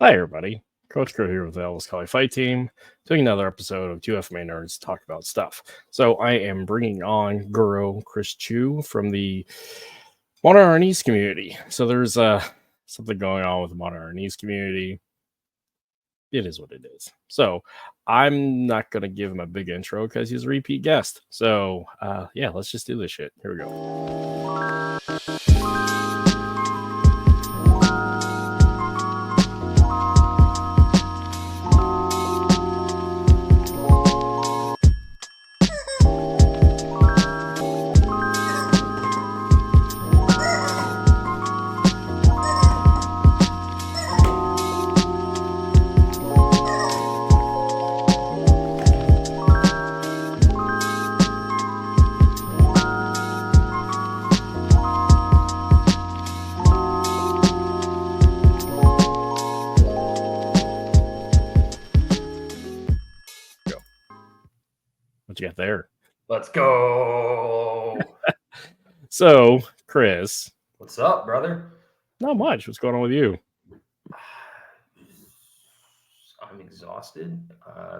Hi, everybody. Coach Crow here with the LFS-Kali Fight Team, doing another episode of 2 FMA-Nerds talk about stuff. So I am bringing on Guro, Chiu from the Modern Arnis community. So there's something going on with the Modern Arnis community. It is what it is. So I'm not going to give him a big intro because he's a repeat guest. So yeah, let's just do this shit. Here we go. What you got there? Let's go. So, Chris. What's up, brother? Not much. What's going on with you? I'm exhausted.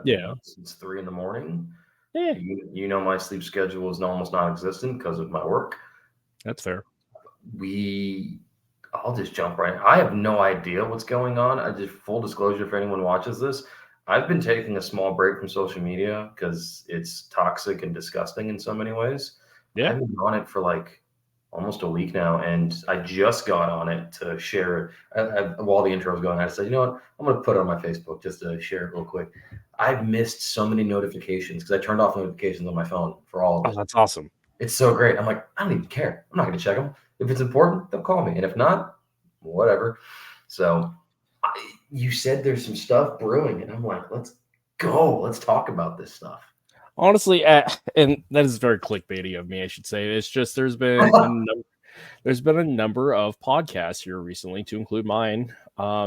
Yeah. It's 3 a.m. Yeah. You know my sleep schedule is almost non-existent because of my work. That's fair. I'll just jump right. I have no idea what's going on. I just full disclosure for anyone watches this. I've been taking a small break from social media because it's toxic and disgusting in so many ways. Yeah. I've been on it for like almost a week now, and I just got on it to share. While the intro was going, I said, you know what? I'm going to put it on my Facebook just to share it real quick. I've missed so many notifications because I turned off notifications on my phone for all of it. Oh, that's awesome. It's so great. I'm like, I don't even care. I'm not going to check them. If it's important, they'll call me. And if not, whatever. So you said there's some stuff brewing, and I'm like, let's go. Let's talk about this stuff. Honestly, and that is very clickbaity of me, I should say. It's just there's been a number of podcasts here recently, to include mine,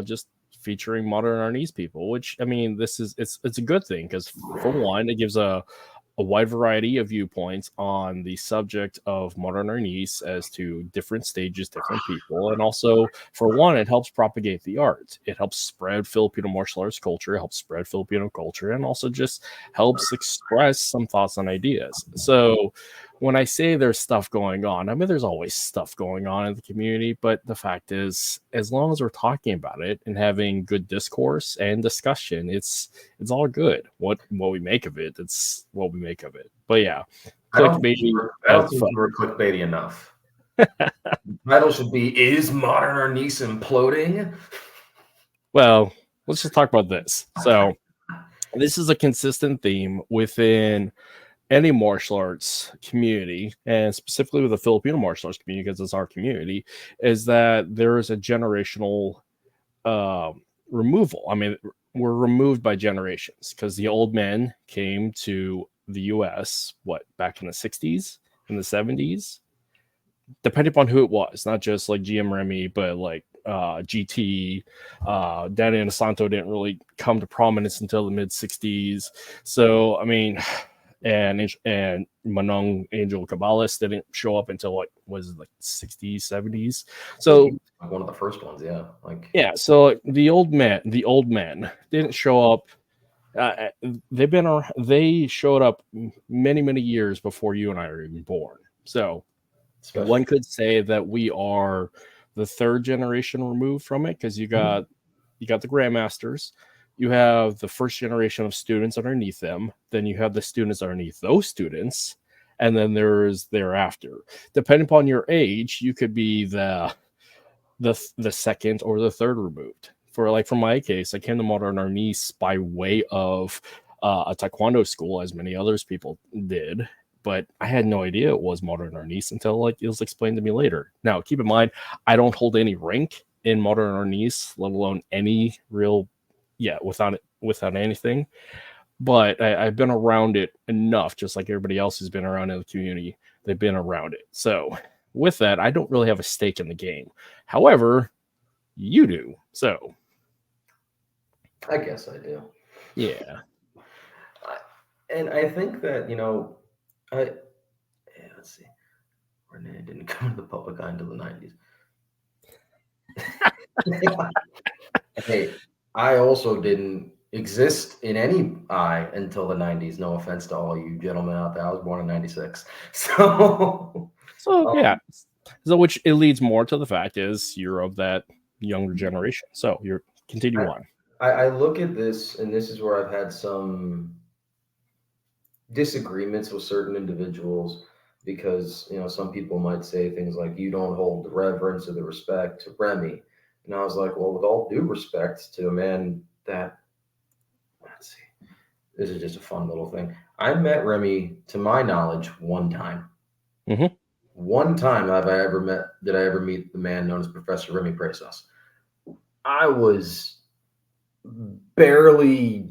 just featuring Modern Arnis people. Which I mean, it's a good thing because for one, it gives a wide variety of viewpoints on the subject of Modern Arnis as to different stages, different people. And also, for one, it helps propagate the art. It helps spread Filipino martial arts culture, helps spread Filipino culture, and also just helps express some thoughts and ideas. So when I say there's stuff going on, I mean, there's always stuff going on in the community, but the fact is, as long as we're talking about it and having good discourse and discussion, it's all good. What we make of it, it's what we make of it. But yeah, clickbaity. I don't think we were clickbaity enough. The title should be, is Modern Arnis imploding? Well, let's just talk about this. So this is a consistent theme within any martial arts community, and specifically with the Filipino martial arts community, because it's our community, is that there is a generational removal. I mean, we're removed by generations because the old men came to the US, back in the 60s, in the 70s, depending upon who it was, not just like GM Remy, but like GT, Danny and Santo didn't really come to prominence until the mid 60s. So, I mean, and Manong Angel Cabales didn't show up until like 60s, 70s. So one of the first ones, yeah. So the old men didn't show up. They showed up many years before you and I were even born. So one could say that we are the third generation removed from it, because you got the grandmasters. You have the first generation of students underneath them. Then you have the students underneath those students. And then there's thereafter. Depending upon your age, you could be the second or the third removed. For my case, I came to Modern Arnis by way of a taekwondo school, as many others people did. But I had no idea it was Modern Arnis until it was explained to me later. Now, keep in mind, I don't hold any rank in Modern Arnis, let alone any real... without anything. But I've been around it enough, just like everybody else who's been around in the community. They've been around it. So with that, I don't really have a stake in the game. However, you do. So I guess I do. Yeah. And I think that, let's see. Renee didn't come to the public eye until the 90s. Hey, I also didn't exist in any eye until the 90s. No offense to all you gentlemen out there. I was born in 96. So, So um, yeah, so which it leads more to the fact is you're of that younger generation. So you're continue I, on. I look at this, and this is where I've had some disagreements with certain individuals because, some people might say things like, you don't hold the reverence or the respect to Remy. And I was like, well, with all due respect to a man that, let's see, this is just a fun little thing. I met Remy, to my knowledge, one time. Mm-hmm. One time did I ever meet the man known as Professor Remy Presas. I was barely,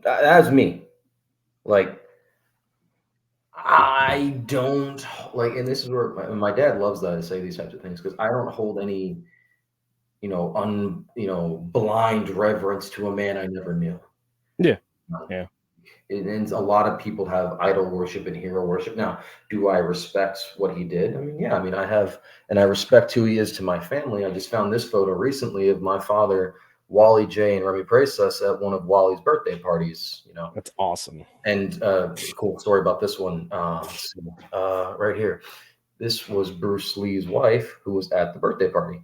that was me. Like, I don't like, and this is where my dad loves that I say these types of things because I don't hold any, blind reverence to a man I never knew. Yeah. Um, Yeah. and a lot of people have idol worship and hero worship. Now, do I respect what he did? I mean, yeah, I mean, I have, and I respect who he is to my family. I just found this photo recently of my father, Wally J, and Remy Presas at one of Wally's birthday parties. That's awesome. And cool story about this one. Let's see, right here. This was Bruce Lee's wife who was at the birthday party.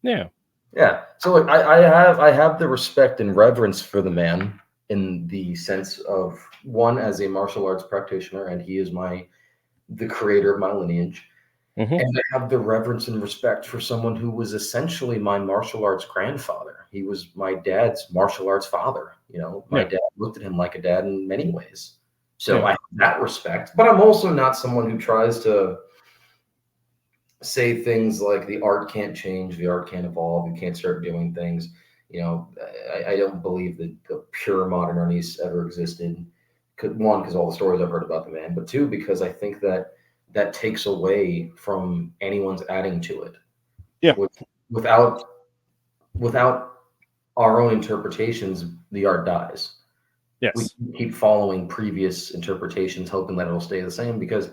Yeah. Yeah. So like, I have the respect and reverence for the man in the sense of one as a martial arts practitioner, and he is the creator of my lineage. Mm-hmm. And I have the reverence and respect for someone who was essentially my martial arts grandfather. He was my dad's martial arts father. My Yeah. dad looked at him like a dad in many ways. So Yeah. I have that respect, but I'm also not someone who tries to say things like the art can't change, the art can't evolve, you can't start doing things. I don't believe that the pure modern Arnis ever existed. One, because all the stories I've heard about the man, but two, because I think that takes away from anyone's adding to it. Yeah. Without without our own interpretations, the art dies. We Yes. keep following previous interpretations, hoping that it'll stay the same because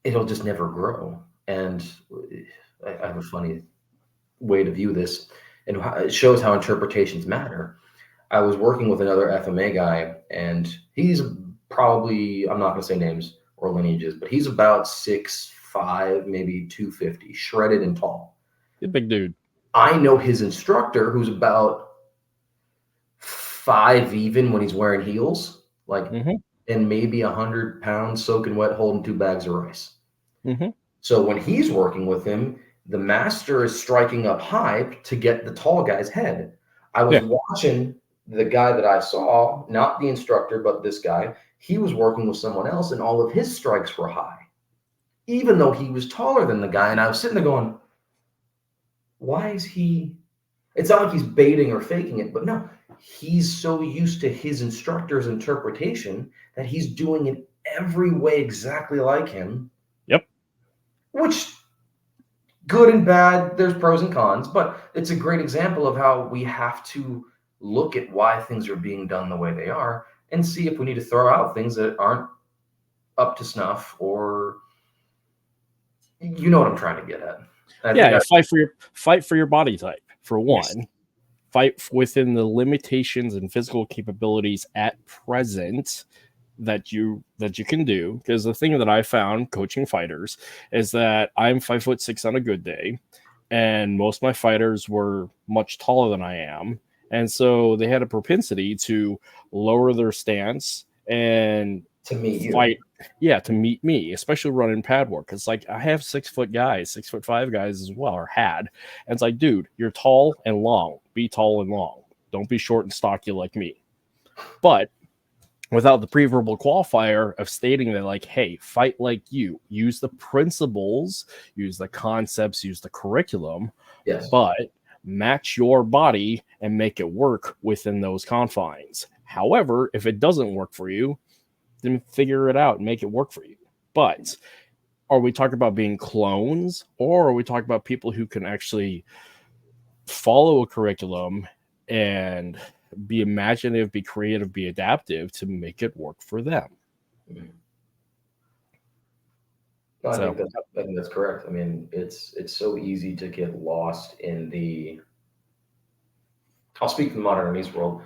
it'll just never grow. And I have a funny way to view this, and it shows how interpretations matter. I was working with another FMA guy, and he's probably, I'm not going to say names or lineages, but he's about 6'5", maybe 250, shredded and tall. You're a big dude. I know his instructor, who's about 5 even when he's wearing heels, like, Mm-hmm. and maybe 100 pounds soaking wet, holding 2 bags of rice. Mm-hmm. So when he's working with him, the master is striking up high to get the tall guy's head. I was Yeah. watching the guy that I saw, not the instructor, but this guy. He was working with someone else, and all of his strikes were high, even though he was taller than the guy. And I was sitting there going, why is he? It's not like he's baiting or faking it, but no, he's so used to his instructor's interpretation that he's doing it every way exactly like him. Yep. Which, good and bad, there's pros and cons, but it's a great example of how we have to look at why things are being done the way they are and see if we need to throw out things that aren't up to snuff, or you know what I'm trying to get at. Yeah. Fight for your body type for one. Yes. Fight within the limitations and physical capabilities at present that you can do. Because the thing that I found coaching fighters is that I'm 5'6" on a good day, and most of my fighters were much taller than I am, and so they had a propensity to lower their stance and To meet you. fight. Yeah, to meet me, especially running pad work. It's like I have 6 foot guys, 6'5" guys as well, or had. And it's like, dude, you're tall and long. Be tall and long. Don't be short and stocky like me. But without the pre-verbal qualifier of stating that, like, hey, fight like you, use the principles, use the concepts, use the curriculum, Yes. but match your body and make it work within those confines. However, if it doesn't work for you, then figure it out and make it work for you. But are we talking about being clones, or are we talking about people who can actually follow a curriculum and be imaginative, be creative, be adaptive to make it work for them? No, I So, think that's correct. I mean, it's so easy to get lost in the I'll speak from the Modern Arnis world.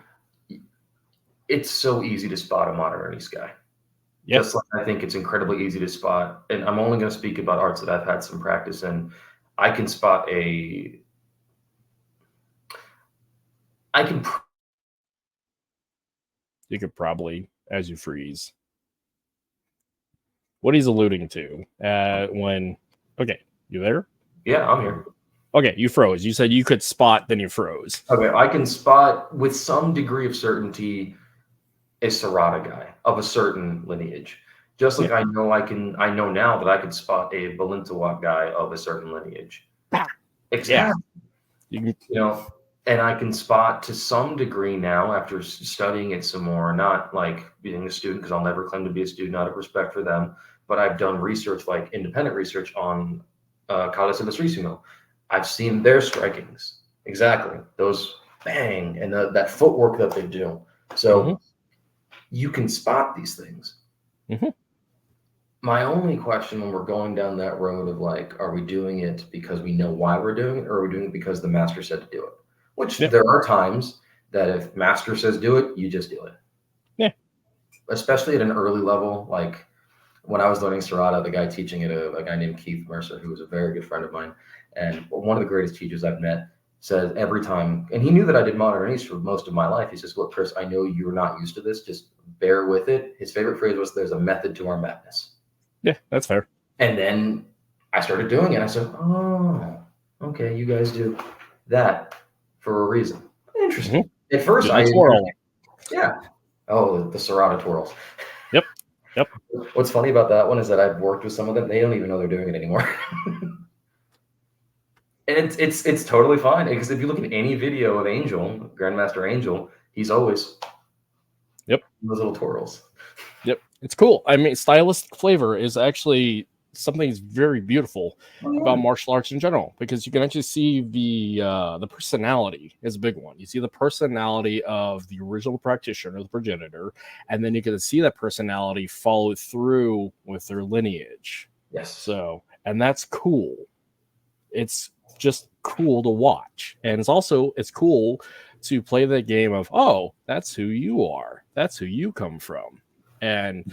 It's so easy to spot a Modern Arnis guy. Yep. Just like I think it's incredibly easy to spot, and I'm only going to speak about arts that I've had some practice in. I can spot a. I can. You could probably, as you freeze. What he's alluding to when. Okay, you there? Yeah, I'm here. Okay, you froze. You said you could spot, then you froze. Okay, I can spot with some degree of certainty a Serrata guy of a certain lineage. Just like I know now that I could spot a Balintawak guy of a certain lineage. Exactly. Yeah. You know, and I can spot to some degree now after studying it some more, not like being a student, because I'll never claim to be a student out of respect for them, but I've done research, like independent research on Caldas Illustrissimo. I've seen their strikings. Exactly. Those bang and that footwork that they do. So you can spot these things. My only question when we're going down that road of like, are we doing it because we know why we're doing it, or are we doing it because the master said to do it? Which there are times that if master says do it, you just do it. Yeah. Especially at an early level. Like when I was learning Serrata, the guy teaching it, a guy named Keith Mercer, who was a very good friend of mine, and one of the greatest teachers I've met, said every time, and he knew that I did Modern Arnis for most of my life. He says, look, Chris, I know you're not used to this. Just bear with it. His favorite phrase was, there's a method to our madness. Yeah, that's fair. And then I started doing it. I said, oh, okay, you guys do that for a reason. Interesting. At first, yeah. Oh, the Serrata twirls. Yep. What's funny about that one is that I've worked with some of them. They don't even know they're doing it anymore. And it's totally fine, because if you look at any video of Angel, Grandmaster Angel, he's always those little twirls. Yep, it's cool. I mean, stylistic flavor is actually something that's very beautiful about martial arts in general, because you can actually see the personality is a big one. You see the personality of the original practitioner, the progenitor, and then you can see that personality follow through with their lineage. Yes. So, and that's cool. It's just cool to watch, and it's cool to play the game of, oh, that's who you are, that's who you come from. And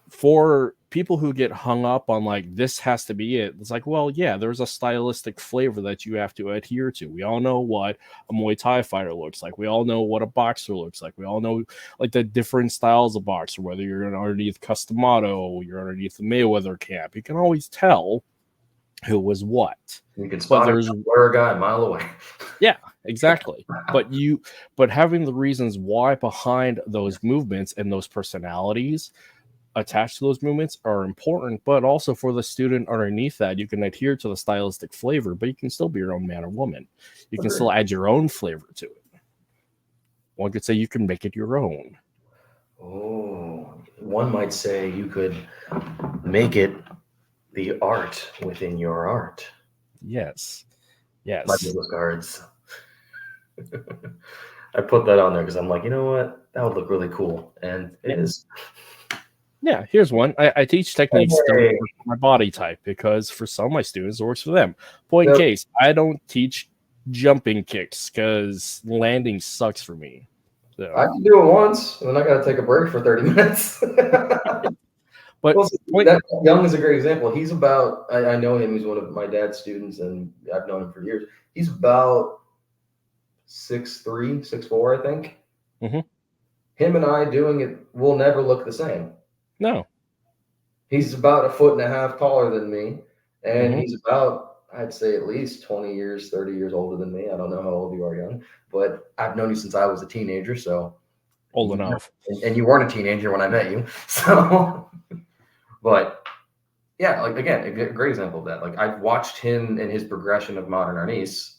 for people who get hung up on like, this has to be it, it's like, well, yeah, there's a stylistic flavor that you have to adhere to. We all know what a Muay Thai fighter looks like. We all know what a boxer looks like. We all know like the different styles of boxer, whether you're underneath Customato, you're underneath the Mayweather camp. You can always tell who was what. You can spot a guy a mile away. Yeah, exactly. But having the reasons why behind those movements and those personalities attached to those movements are important, but also for the student underneath that, you can adhere to the stylistic flavor, but you can still be your own man or woman. You can still add your own flavor to it. One could say you can make it your own. Oh, one might say you could make it the art within your art. Yes. My business cards. I put that on there because I'm like, you know what? That would look really cool. And it is. Yeah, here's one. I teach techniques for my body type, because for some of my students, it works for them. Point in case, I don't teach jumping kicks because landing sucks for me. So. I can do it once, and then I got to take a break for 30 minutes. But Young is a great example. He's about, I know him. He's one of my dad's students, and I've known him for years. He's about 6'3", 6'4", I think. Him and I doing it will never look the same. No. He's about 1.5 feet taller than me, and he's about, I'd say, at least 20 years, 30 years older than me. I don't know how old you are, Young, but I've known you since I was a teenager, so. Old enough. And you weren't a teenager when I met you, so. But yeah, like again, a great example of that. Like I've watched him and his progression of Modern Arnis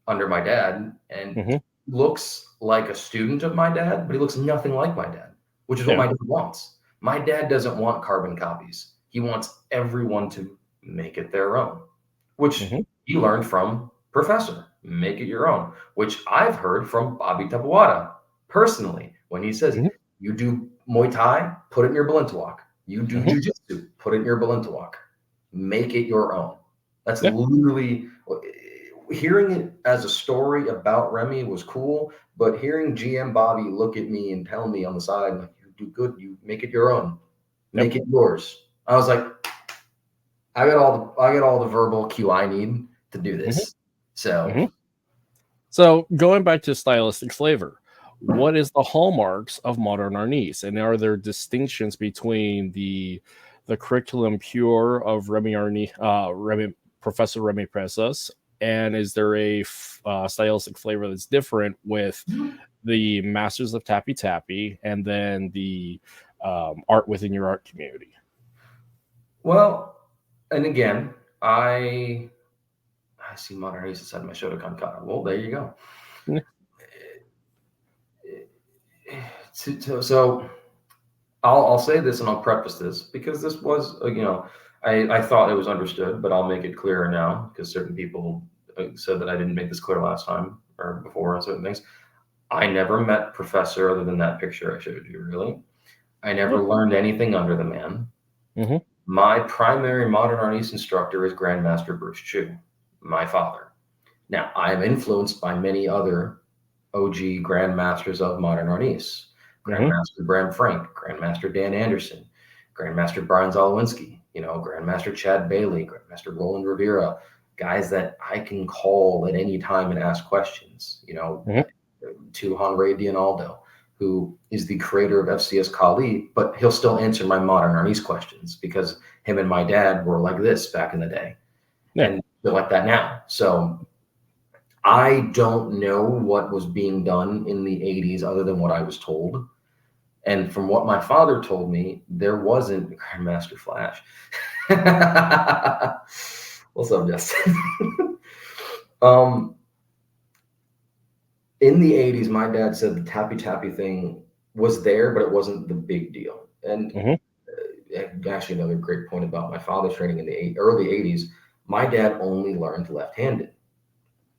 under my dad, and looks like a student of my dad, but he looks nothing like my dad, which is what my dad wants. My dad doesn't want carbon copies. He wants everyone to make it their own, which he learned from Professor. Make it your own, which I've heard from Bobby Tapawada personally, when he says, you do Muay Thai, put it in your Balintawak. You do Jiu-Jitsu, put it in your Balintawak. Make it your own. That's literally, hearing it as a story about Remy was cool, but hearing GM Bobby look at me and tell me on the side, like, you do good, you make it your own, make it yours. I was like, I got all the verbal cue I need to do this. So going back to stylistic flavor, what is the hallmarks of modern Arnis, and are there distinctions between the curriculum pure of Professor Remy Presas, and is there a stylistic flavor that's different with the Masters of Tappy Tappy and then the art within your art community? Well, and again, I see Modern Arnis inside my Shotokan kata. Well, there you go. So I'll say this and I'll preface this because this was, I thought it was understood, but I'll make it clearer now because certain people said that I didn't make this clear last time or before on certain things. I never met Professor other than that picture I showed you, really. I never learned anything under the man. My primary Modern Arnis instructor is Grandmaster Bruce Chiu, my father. Now, I am influenced by many other OG Grandmasters of Modern Arnis. Grandmaster Bram Frank, Grandmaster Dan Anderson, Grandmaster Brian Zolowinski, Grandmaster Chad Bailey, Grandmaster Roland Rivera, guys that I can call at any time and ask questions, to Hanrei Dianaldo, who is the creator of FCS-Kali, but he'll still answer my Modern Arnis questions because him and my dad were like this back in the day. And they're like that now. So I don't know what was being done in the 80s other than what I was told. And from what my father told me, there wasn't Grandmaster Flash. What's up, Justin? In the 80s, my dad said the Tappy Tappy thing was there, but it wasn't the big deal. And actually, another great point about my father's training in the early 80s, my dad only learned left-handed.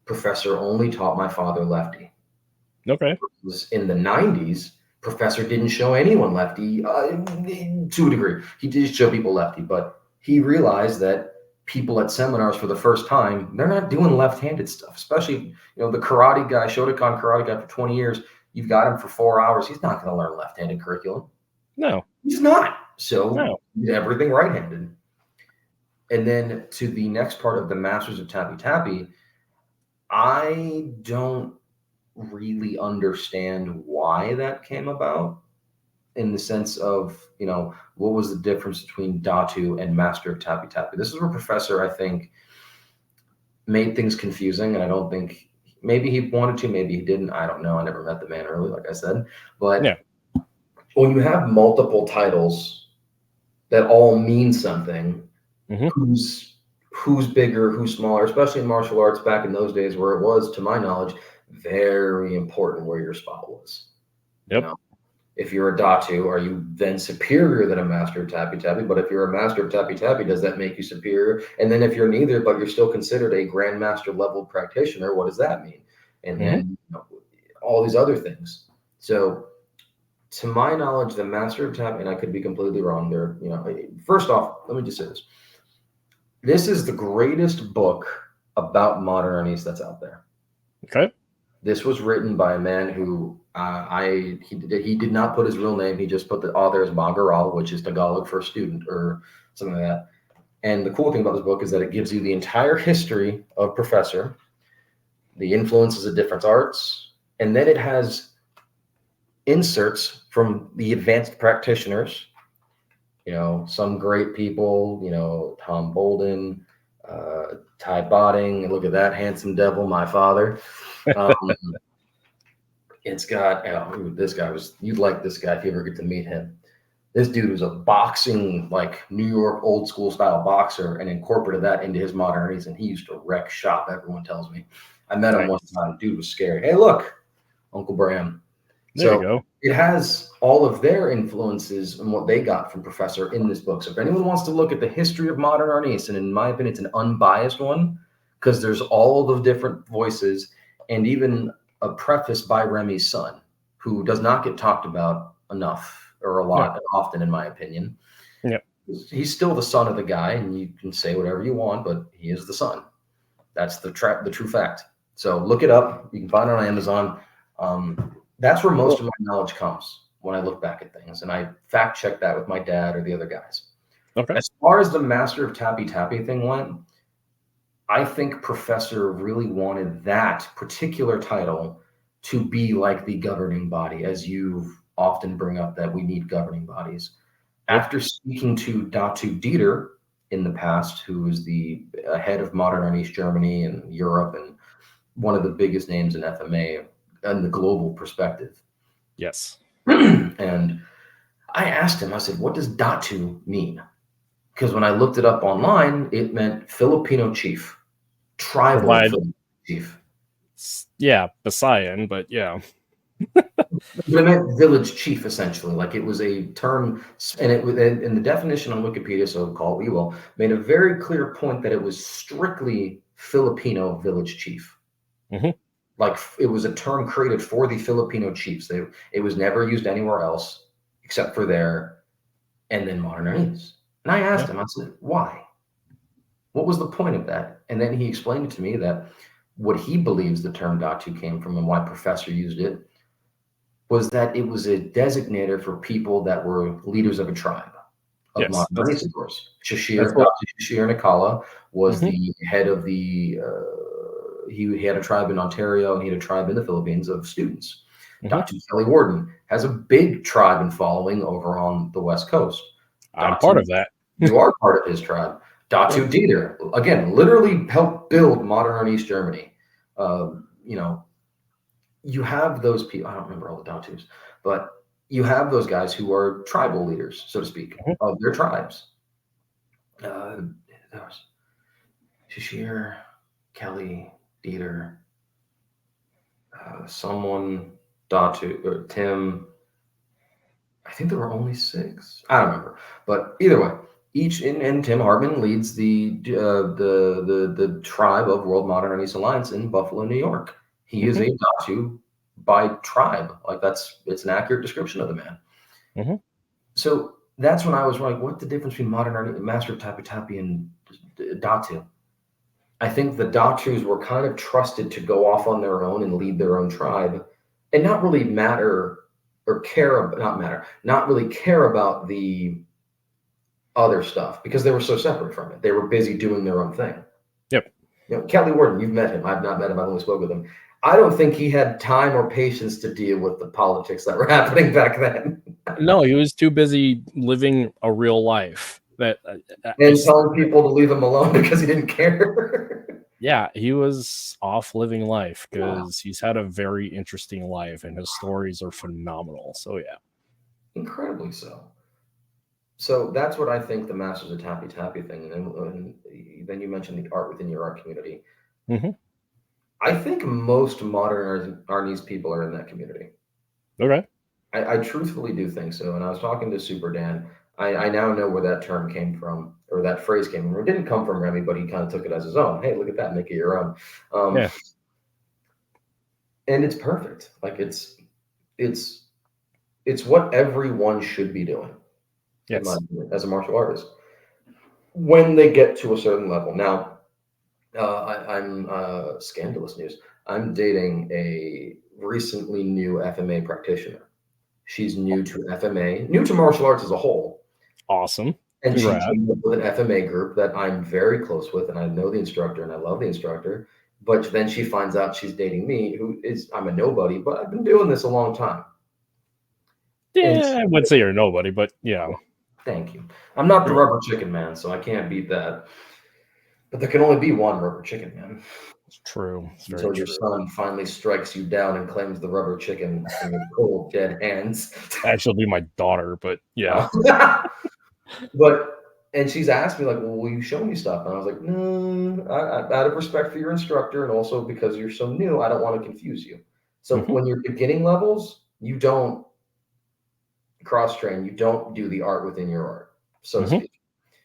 Professor only taught my father lefty. Okay. In the 90s, Professor didn't show anyone lefty to a degree. He did show people lefty, but he realized that people at seminars for the first time, they're not doing left-handed stuff, especially, the karate guy, Shotokan karate guy for 20 years. You've got him for 4 hours. He's not going to learn left-handed curriculum. No. He's not. So everything right-handed. And then to the next part of the Masters of Tappy Tappy, I don't really understand why that came about in the sense of, what was the difference between Datu and Master of Tappy Tappy? This is where Professor, I think, made things confusing. And I don't think, maybe he wanted to, maybe he didn't. I don't know. I never met the man really, like I said. But when you have multiple titles that all mean something, who's bigger, who's smaller, especially in martial arts back in those days where it was, to my knowledge, very important where your spot was. If you're a Datu, are you then superior than a Master of Tappy Tappy? But if you're a Master of Tappy Tappy, does that make you superior? And then if you're neither, but you're still considered a Grandmaster level practitioner, what does that mean? And then all these other things. So to my knowledge, the Master of Tappy, and I could be completely wrong there, first off, let me just say this. This is the greatest book about Modern Arnis that's out there. Okay. This was written by a man who he did not put his real name. He just put the author as Magaral, which is Tagalog for student or something like that. And the cool thing about this book is that it gives you the entire history of Professor, the influences of different arts, and then it has inserts from the advanced practitioners. Some great people, Tom Bolden, Ty Botting, look at that handsome devil, my father. It's got, this guy you'd like this guy if you ever get to meet him. This dude was a boxing, like New York old school style boxer, and incorporated that into his Modern Arnis, and he used to wreck shop, everyone tells me. I met him one time, dude was scary. Hey, look, Uncle Bram. There you go. It has all of their influences and what they got from Professor in this book. So if anyone wants to look at the history of Modern Arnis, and in my opinion, it's an unbiased one, because there's all the different voices and even a preface by Remy's son, who does not get talked about enough or a lot often, in my opinion. Yeah. He's still the son of the guy, and you can say whatever you want, but he is the son. That's the true fact. So look it up. You can find it on Amazon. That's where most of my knowledge comes when I look back at things, and I fact check that with my dad or the other guys. Okay. As far as the Master of Tappy Tappy thing went, I think Professor really wanted that particular title to be like the governing body, as you often bring up that we need governing bodies. Yep. After speaking to Datu Dieter in the past, who is the head of Modern Arnis Germany and Europe and one of the biggest names in FMA and the global perspective. Yes. And I asked him, I said, what does Datu mean? Because when I looked it up online, it meant Filipino chief, tribal Filipino chief. Yeah, Basayan, but yeah. But it meant village chief, essentially. Like it was a term, and it was in the definition on Wikipedia, so call it what you will, made a very clear point that it was strictly Filipino village chief. Mm-hmm. Like it was a term created for the Filipino chiefs. It was never used anywhere else except for there, and then Modern Arnis. And I asked him, I said, why? What was the point of that? And then he explained to me that what he believes the term Datu came from and why Professor used it was that it was a designator for people that were leaders of a tribe of Modern Arnis, of course. Datu Shishir Nakala was the head of the, he had a tribe in Ontario and he had a tribe in the Philippines of students. Dr. Kelly Warden has a big tribe and following over on the West Coast. I'm part of that. You are part of his tribe. Datu Dieter, again, literally helped build Modern Arnis Germany. You know, you have those people, I don't remember all the Datus, but you have those guys who are tribal leaders, so to speak, of their tribes. Shishir, Kelly, Dieter, someone, Datu, or Tim. I think there were only 6. I don't remember, but either way, and Tim Hartman leads the tribe of World Modern Arnis Alliance in Buffalo, New York. He is a Datu by tribe. Like it's an accurate description of the man. So that's when I was like, what's the difference between Modern Arnis, Master of Tappy Tappy, and Datu? I think the Datus were kind of trusted to go off on their own and lead their own tribe, and not really not really care about the other stuff because they were so separate from it. They were busy doing their own thing. Yep. You know, Kelly Warden, you've met him. I've not met him. I've only spoke with him. I don't think he had time or patience to deal with the politics that were happening back then. No, he was too busy living a real life. And telling people to leave him alone because he didn't care. Yeah, he was off living life because he's had a very interesting life and his stories are phenomenal. So yeah. Incredibly so. So that's what I think the Masters of Tappy Tappy thing. And then you mentioned the art within your art community. I think most modern Arnis people are in that community. Okay. I truthfully do think so. And I was talking to Super Dan. I now know where that term came from, or that phrase came from. It didn't come from Remy, but he kind of took it as his own. Hey, look at that, make it your own. And it's perfect. Like it's what everyone should be doing. Yes. In my opinion, as a martial artist, when they get to a certain level. Now, I'm scandalous news. I'm dating a recently new FMA practitioner. She's new to FMA, new to martial arts as a whole. Awesome. And she came up with an FMA group that I'm very close with, and I know the instructor and I love the instructor. But then she finds out she's dating me, I'm a nobody, but I've been doing this a long time. Yeah, I wouldn't say you're a nobody, but yeah. Thank you. I'm not the rubber chicken man, so I can't beat that. But there can only be one rubber chicken man. It's true. It's very Until your son finally strikes you down and claims the rubber chicken in your cold, dead hands. Actually, it'll be my daughter, but yeah. And she's asked me, like, well, will you show me stuff? And I was like, no, out of respect for your instructor and also because you're so new, I don't want to confuse you. So when you're beginning levels, you don't cross-train. You don't do the art within your art, so to speak.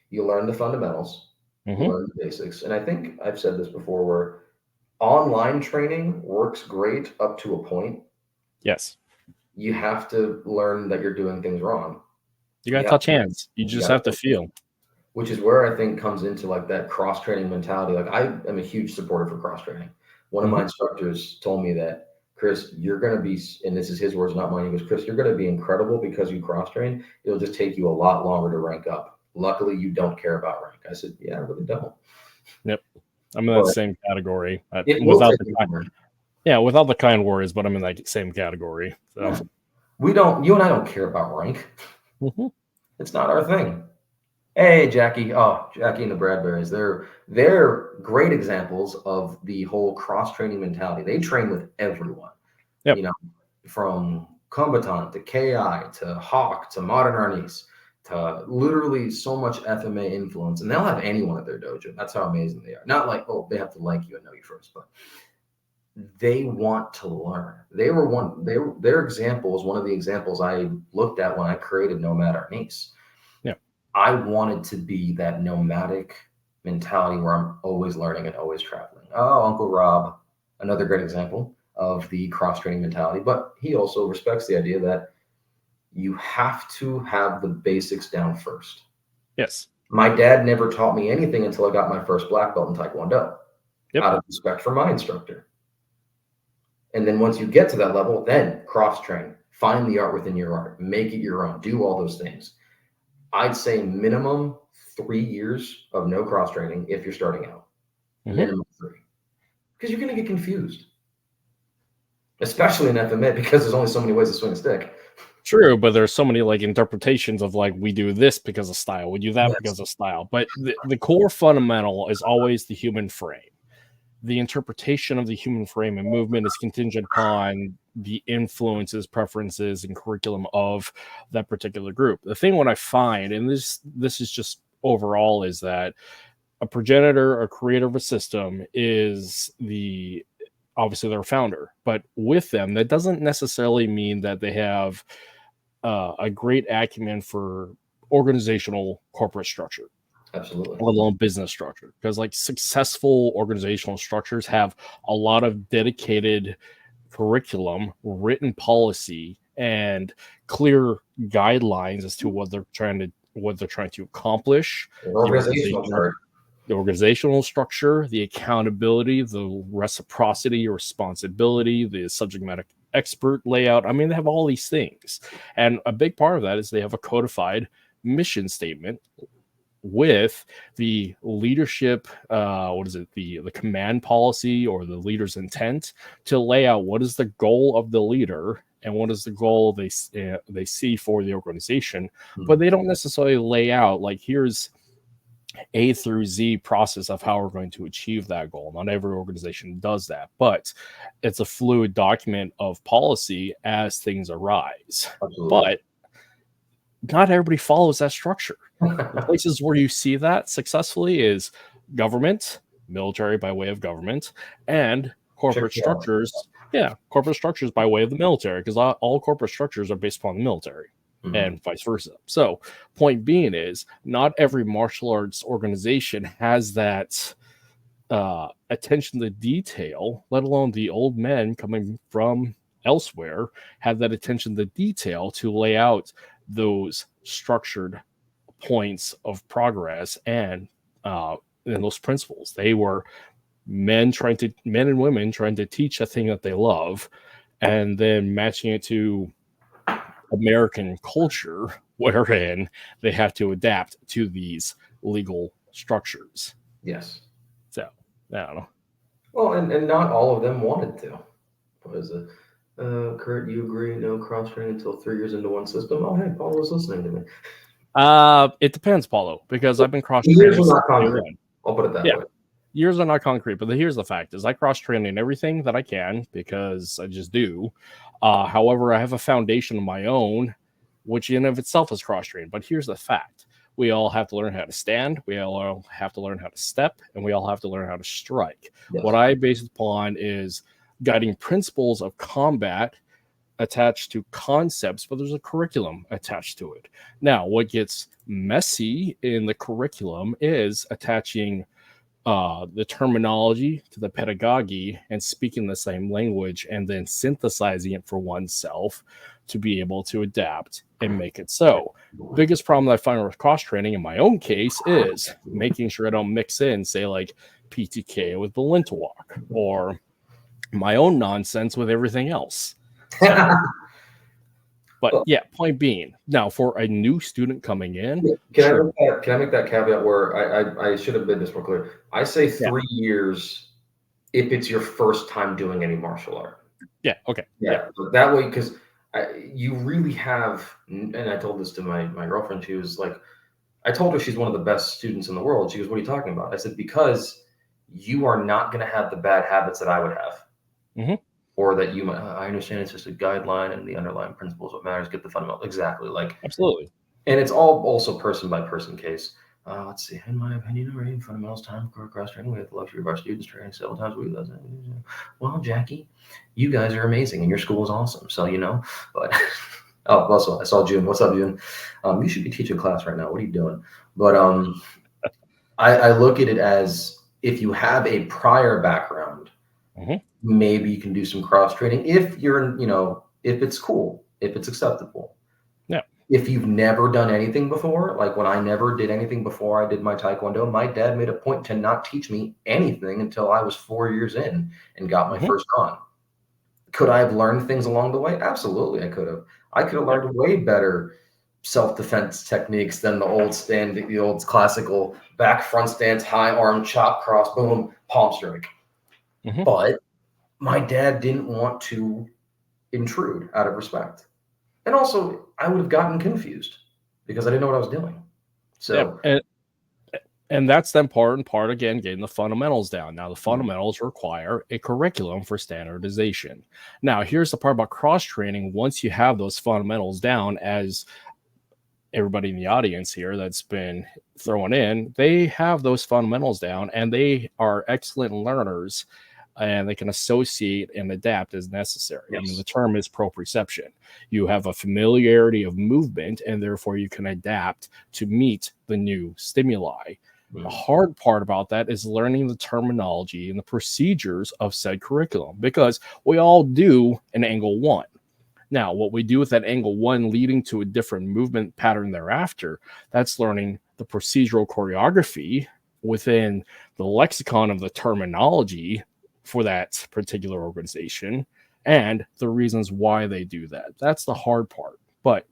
You learn the fundamentals. You learn the basics. And I think I've said this before where online training works great up to a point. Yes. You have to learn that you're doing things wrong. You got to touch hands. You just have to feel. which is where I think comes into like that cross training mentality. Like I am a huge supporter for cross training. One of my instructors told me that, Chris, you're going to be, and this is his words, not mine. He goes, Chris, you're going to be incredible because you cross train. It'll just take you a lot longer to rank up. Luckily, you don't care about rank. I said, yeah, I really don't. Yep. I'm in that same category. Without the kind words, but I'm in that same category. So. Yeah. You and I don't care about rank. It's not our thing. Hey, Jackie. Oh, Jackie and the Bradburys. They're great examples of the whole cross-training mentality. They train with everyone. Yep. You know, from combatant to KI to Hawk to Modern Arnis to literally so much FMA influence. And they'll have anyone at their dojo. That's how amazing they are. Not like, oh, they have to like you and know you first, but they want to learn. Their example is one of the examples I looked at when I created Nomad Arnis. I wanted to be that nomadic mentality where I'm always learning and always traveling. Oh, Uncle Rob, another great example of the cross-training mentality, but he also respects the idea that you have to have the basics down first. Yes. My dad never taught me anything until I got my first black belt in Taekwondo, out of respect for my instructor. And then once you get to that level, then cross-train, find the art within your art, make it your own, do all those things. I'd say minimum 3 years of no cross training if you're starting out. Minimum 3. Because you're going to get confused. Especially in FMA, because there's only so many ways to swing a stick. True, but there's so many like interpretations of like, we do this because of style, we do that because of style. But the core fundamental is always the human frame. The interpretation of the human frame and movement is contingent upon the influences, preferences, and curriculum of that particular group. The thing what I find, and this is just overall, is that a progenitor, a creator of a system is obviously their founder, but with them, that doesn't necessarily mean that they have a great acumen for organizational corporate structure. Absolutely. Let alone business structure, because like successful organizational structures have a lot of dedicated curriculum, written policy, and clear guidelines as to what they're trying to accomplish. The organizational structure, the accountability, the reciprocity, responsibility, the subject matter expert layout. I mean, they have all these things, and a big part of that is they have a codified mission statement with the leadership, the command policy or the leader's intent to lay out what is the goal of the leader and what is the goal they see for the organization. But they don't necessarily lay out like, here's A through Z process of how we're going to achieve that goal. Not every organization does that, but it's a fluid document of policy as things arise. Absolutely. But not everybody follows that structure. The places where you see that successfully is government, military by way of government, and corporate structures. Yeah, corporate structures by way of the military, because all corporate structures are based upon the military, and vice versa. So, point being is, not every martial arts organization has that attention to detail, let alone the old men coming from elsewhere have that attention to detail to lay out those structured points of progress and those principles. They were men and women trying to teach a thing that they love, and then matching it to American culture, wherein they have to adapt to these legal structures. Yes. So I don't know. Well, and not all of them wanted to. What is it? Kurt, you agree no cross-training until 3 years into one system? Oh, hey, Paul was listening to me. It depends, Paulo, because I've been cross-training. Years are not concrete. I'll put it that way. Years are not concrete, but here's the fact: is I cross-train in everything that I can because I just do. However, I have a foundation of my own, which in of itself is cross-trained. But here's the fact: we all have to learn how to stand, we all have to learn how to step, and we all have to learn how to strike. Yes. What I base it upon is guiding principles of combat attached to concepts, but there's a curriculum attached to it. Now, what gets messy in the curriculum is attaching the terminology to the pedagogy and speaking the same language and then synthesizing it for oneself to be able to adapt and make it so. Biggest problem that I find with cross training in my own case is making sure I don't mix in, say, like PTK with the lint walk or my own nonsense with everything else. So, but yeah, point being, now for a new student coming in, can I make that caveat where I should have made this more clear? I say 3 years if it's your first time doing any martial art. Yeah. Okay. Yeah. That way, because you really have, and I told this to my girlfriend. She was like, I told her she's one of the best students in the world. She goes, "What are you talking about?" I said, "Because you are not going to have the bad habits that I would have." Mm-hmm. Or that you might, I understand it's just a guideline and the underlying principles, what matters, get the fundamental. Exactly. Like, absolutely. And it's all also person by person case. Let's see, in my opinion, reading fundamentals time for cross training, we have the luxury of our students training several times a week. Well, Jackie, you guys are amazing and your school is awesome. So, but also I saw June. What's up, June? You should be teaching class right now. What are you doing? But I look at it as if you have a prior background, maybe you can do some cross training if you're, if it's cool, if it's acceptable. Yeah. If you've never done anything before, like when I never did anything before I did my Taekwondo, my dad made a point to not teach me anything until I was 4 years in and got my first on. Could I have learned things along the way? Absolutely, I could have. I could have learned way better self-defense techniques than the old classical back front stance, high arm, chop, cross, boom, palm strike. But my dad didn't want to intrude out of respect. And also, I would have gotten confused because I didn't know what I was doing. So, and that's then part again, getting the fundamentals down. Now, the fundamentals require a curriculum for standardization. Now, here's the part about cross training. Once you have those fundamentals down, as everybody in the audience here that's been thrown in, they have those fundamentals down and they are excellent learners. And they can associate and adapt as necessary. Yes. I mean, the term is proprioception. You have a familiarity of movement, and therefore you can adapt to meet the new stimuli. The hard part about that is learning the terminology and the procedures of said curriculum, because we all do an angle one. Now, what we do with that angle one leading to a different movement pattern thereafter, that's learning the procedural choreography within the lexicon of the terminology for that particular organization and the reasons why they do that. That's the hard part. But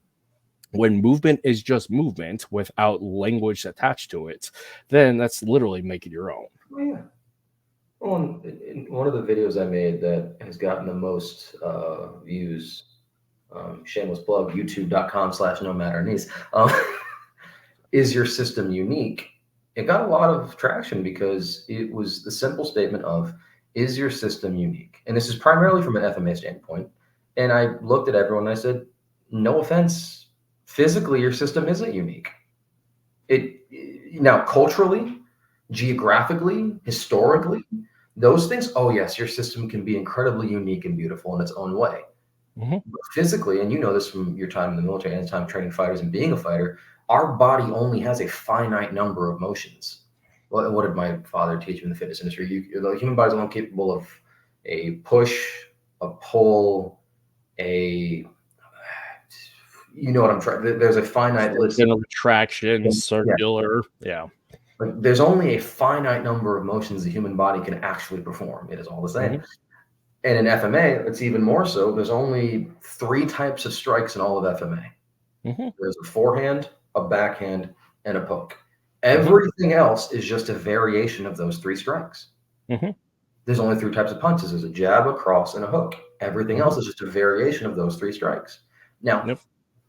when movement is just movement without language attached to it, then that's literally make it your own. Oh, yeah. Well, in one of the videos I made that has gotten the most views, shameless plug, youtube.com/FMA-Nerds, is your system unique? It got a lot of traction because it was the simple statement of, is your system unique? And this is primarily from an FMA standpoint. And I looked at everyone and I said, no offense, physically, your system isn't unique. Now, culturally, geographically, historically, those things, oh yes, your system can be incredibly unique and beautiful in its own way. But physically, and you know this from your time in the military and time training fighters and being a fighter, our body only has a finite number of motions. What did my father teach me in the fitness industry? The human body is only capable of a push, a pull, you know what I'm trying. There's a finite list. Retraction, circular, yeah. Like, there's only a finite number of motions the human body can actually perform. It is all the same. And in FMA, it's even more so. There's only 3 types of strikes in all of FMA. There's a forehand, a backhand, and a poke. Everything else is just a variation of those 3 strikes. There's only 3 types of punches. There's a jab, a cross, and a hook. Everything else is just a variation of those 3 strikes. Now,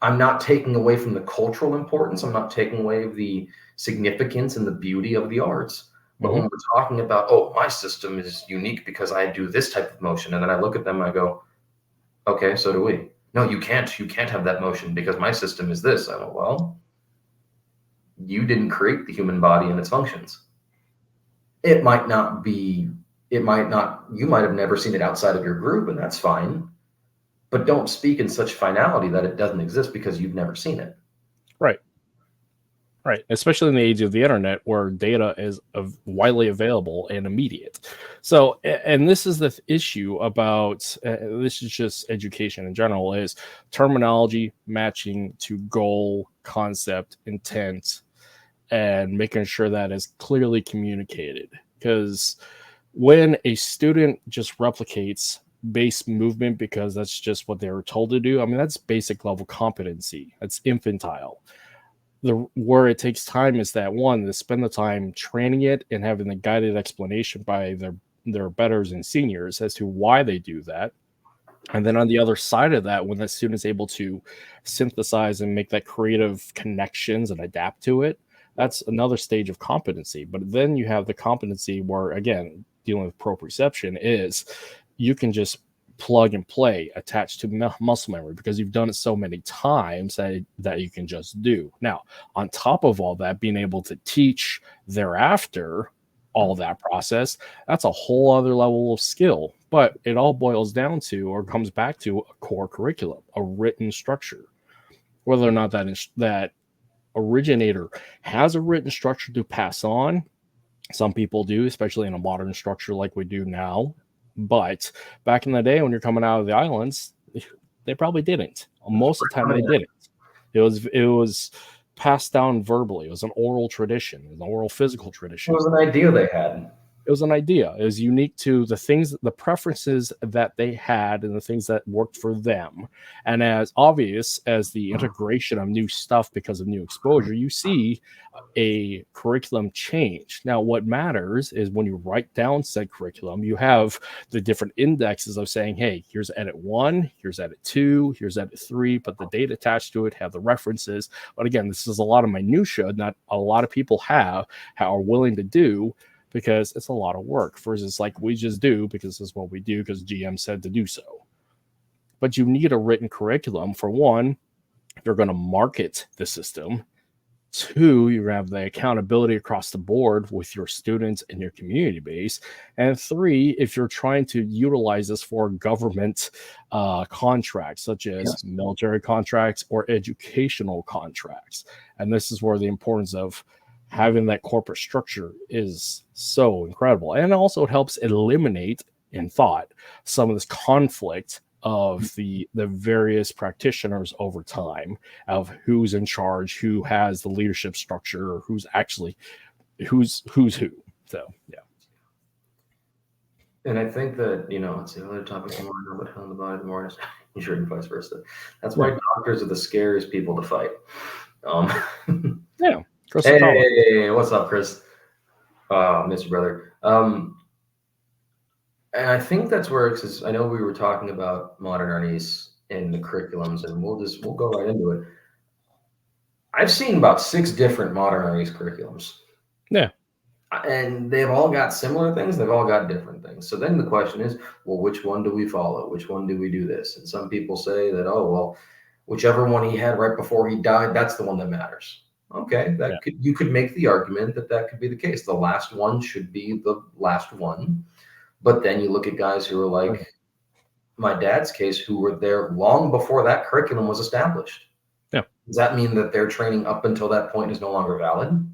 I'm not taking away from the cultural importance. I'm not taking away the significance and the beauty of the arts. But when we're talking about, oh, my system is unique because I do this type of motion, and then I look at them and I go, okay, so do we. No, you can't. You can't have that motion because my system is this. I go, well, you didn't create the human body and its functions. You might have never seen it outside of your group, and that's fine. But don't speak in such finality that it doesn't exist because you've never seen it. Right. Right, especially in the age of the internet where data is widely available and immediate. So, and this is the issue about this is just education in general is terminology matching to goal, concept, intent, and making sure that is clearly communicated. Because when a student just replicates base movement because that's just what they were told to do, I mean, that's basic level competency. That's infantile. Where it takes time is that one, to spend the time training it and having the guided explanation by their betters and seniors as to why they do that. And then on the other side of that, when the student is able to synthesize and make that creative connections and adapt to it, that's another stage of competency. But then you have the competency where, again, dealing with proprioception is you can just plug and play attached to muscle memory because you've done it so many times that you can just do. Now, on top of all that, being able to teach thereafter all that process, that's a whole other level of skill. But it all boils down to or comes back to a core curriculum, a written structure. Whether or not that originator has a written structure to pass on, some people do, especially in a modern structure like we do now. But back in the day when you're coming out of the islands, they probably didn't. Most of the time they didn't. It was passed down verbally. It was an oral tradition, an oral physical tradition. It was an idea they had. It was an idea. It was unique to the things, the preferences that they had and the things that worked for them. And as obvious as the integration of new stuff because of new exposure, you see a curriculum change. Now, what matters is when you write down said curriculum, you have the different indexes of saying, hey, here's edit 1, here's edit 2, here's edit 3, put the date attached to it, have the references. But again, this is a lot of minutia, not a lot of people are willing to do, because it's a lot of work versus like we just do because this is what we do because GM said to do so. But you need a written curriculum for one, if you're going to market the system. Two, you have the accountability across the board with your students and your community base. And three, if you're trying to utilize this for government contracts, such as military contracts or educational contracts. And this is where the importance of having that corporate structure is so incredible. And also it helps eliminate in thought some of this conflict of the various practitioners over time of who's in charge, who has the leadership structure, or who's who. So yeah. And I think that, it's the other topic the more I know about how the body, the more I sure and vice versa. That's why doctors are the scariest people to fight. Yeah. Chris, hey, what's up, Chris? Mr. Brother. And I think that's where, because I know we were talking about Modern Arnis and the curriculums, and we'll go right into it. I've seen about 6 different Modern Arnis curriculums. Yeah. And they've all got similar things. They've all got different things. So then the question is, well, which one do we follow? Which one do we do this? And some people say that, oh, well, whichever one he had right before he died, that's the one that matters. Okay, you could make the argument that could be the case. The last one should be the last one. But then you look at guys who are like my dad's case, who were there long before that curriculum was established. Yeah. Does that mean that their training up until that point is no longer valid?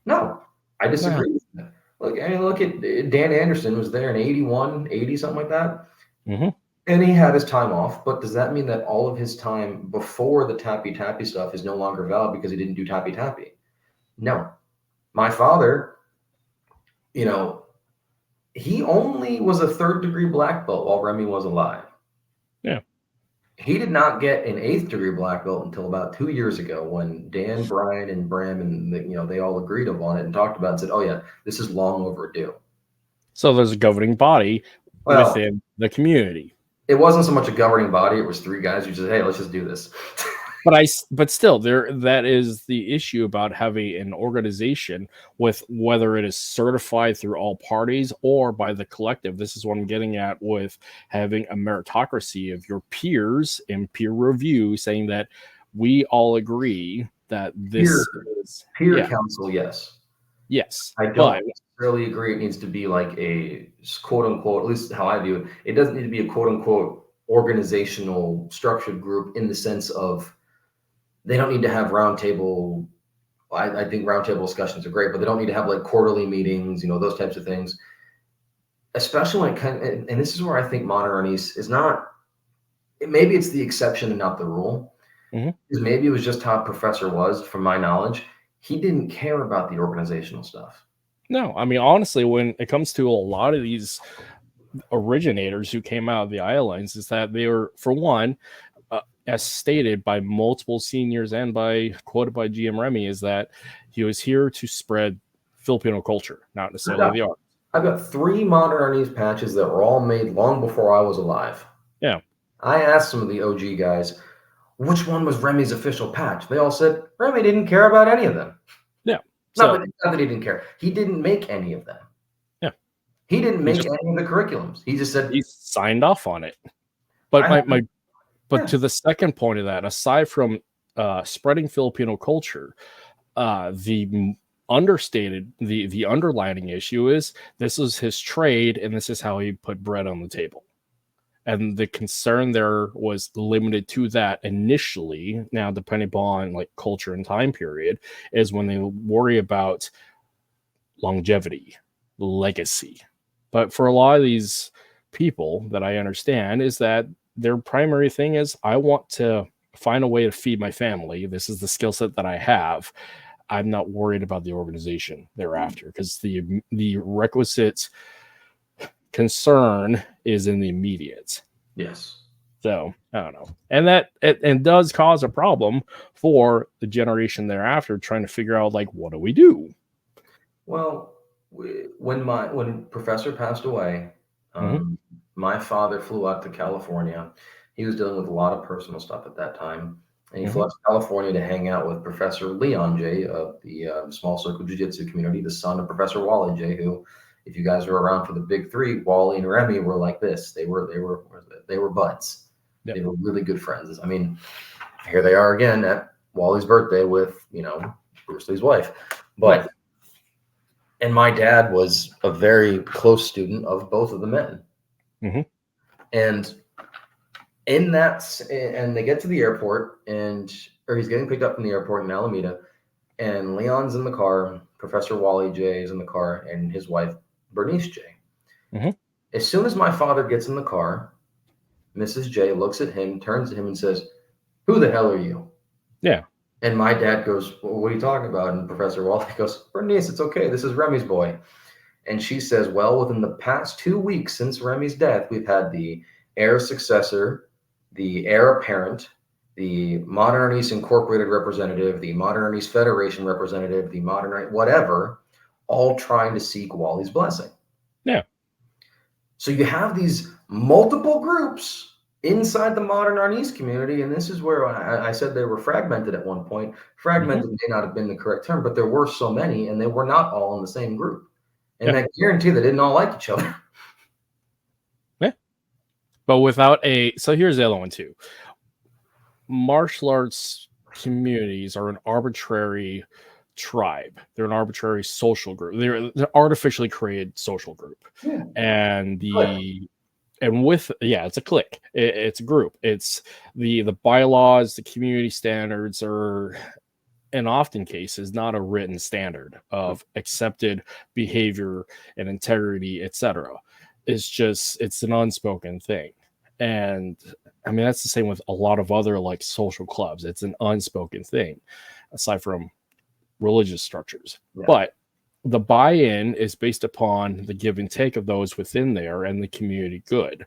No, I disagree with that. Look at Dan Anderson was there in 81, 80, something like that. Mm-hmm. And he had his time off, but does that mean that all of his time before the tappy stuff is no longer valid because he didn't do tappy? No. My father, he only was a 3rd-degree black belt while Remy was alive. Yeah. He did not get an 8th-degree black belt until about 2 years ago when Dan, Brian, and Bram and they all agreed upon it and talked about it and said, oh yeah, this is long overdue. So there's a governing body within the community. It wasn't so much a governing body. It was 3 guys who said, hey, let's just do this. But still, that is the issue about having an organization with whether it is certified through all parties or by the collective. This is what I'm getting at with having a meritocracy of your peers and peer review saying that we all agree that this is peer council. Yes. I don't necessarily agree. It needs to be like a quote unquote, at least how I view it. It doesn't need to be a quote unquote organizational structured group in the sense of they don't need to have roundtable I think roundtable discussions are great, but they don't need to have like quarterly meetings, those types of things. Especially when it kind of, and this is where I think Modern Arnis is not, maybe it's the exception and not the rule. Because maybe it was just how Professor was, from my knowledge. He didn't care about the organizational stuff. No, I mean, honestly, when it comes to a lot of these originators who came out of the islands, is that they were, for one, as stated by multiple seniors and quoted by GM Remy, is that he was here to spread Filipino culture, not necessarily the art. I've got 3 Modern Arnis patches that were all made long before I was alive. Yeah. I asked some of the OG guys, which one was Remy's official patch? They all said Remy didn't care about any of them. Yeah. Not that he didn't care. He didn't make any of them. Yeah. He didn't make any of the curriculums. He just said he signed off on it. But to the second point of that, aside from spreading Filipino culture, the understated, the underlining issue is this is his trade, and this is how he put bread on the table. And the concern there was limited to that initially. Now, depending upon like culture and time period, is when they worry about longevity, legacy. But for a lot of these people that I understand, is that their primary thing is, I want to find a way to feed my family. This is the skill set that I have. I'm not worried about the organization thereafter, because the requisite concern is in the immediate. Yes. So I don't know, and that it does cause a problem for the generation thereafter, trying to figure out like, what do we do? Well, when Professor passed away, my father flew out to California. He was dealing with a lot of personal stuff at that time. And he flew out to California to hang out with Professor Leon J. of the Small Circle Jiu-Jitsu community, the son of Professor Wally J., who, if you guys were around for the big 3, Wally and Remy were like this. They were buds. Yep. They were really good friends. I mean, here they are again at Wally's birthday with, Bruce Lee's wife. But, and my dad was a very close student of both of the men. And in that, and they get to the airport, or he's getting picked up from the airport in Alameda, and Leon's in the car, Professor Wally J is in the car, and his wife, Bernice J. As soon as my father gets in the car, Mrs. J looks at him, turns to him, and says, "Who the hell are you?" Yeah. And my dad goes, "Well, what are you talking about?" And Professor Wally goes, "Bernice, it's okay. This is Remy's boy." And she says, "Well, within the past 2 weeks since Remy's death, we've had the heir successor, the heir apparent, the Modern Arnis Incorporated representative, the Modern Arnis Federation representative, the Modern whatever, all trying to seek Wally's blessing." Yeah. So you have these multiple groups inside the Modern Arnis community, and this is where I said they were fragmented at one point. Fragmented may not have been the correct term, but there were so many, and they were not all in the same group. And I guarantee they didn't all like each other. Yeah. But without so here's the other one too. Martial arts communities are an arbitrary tribe. They're an arbitrary social group. They're artificially created social group. Yeah. And it's a clique. It's a group. It's the bylaws, the community standards are, in often cases, not a written standard of accepted behavior and integrity, etc. It's an unspoken thing. And I mean, that's the same with a lot of other like social clubs. It's an unspoken thing, aside from religious structures. Yeah. But the buy-in is based upon the give and take of those within there and the community good.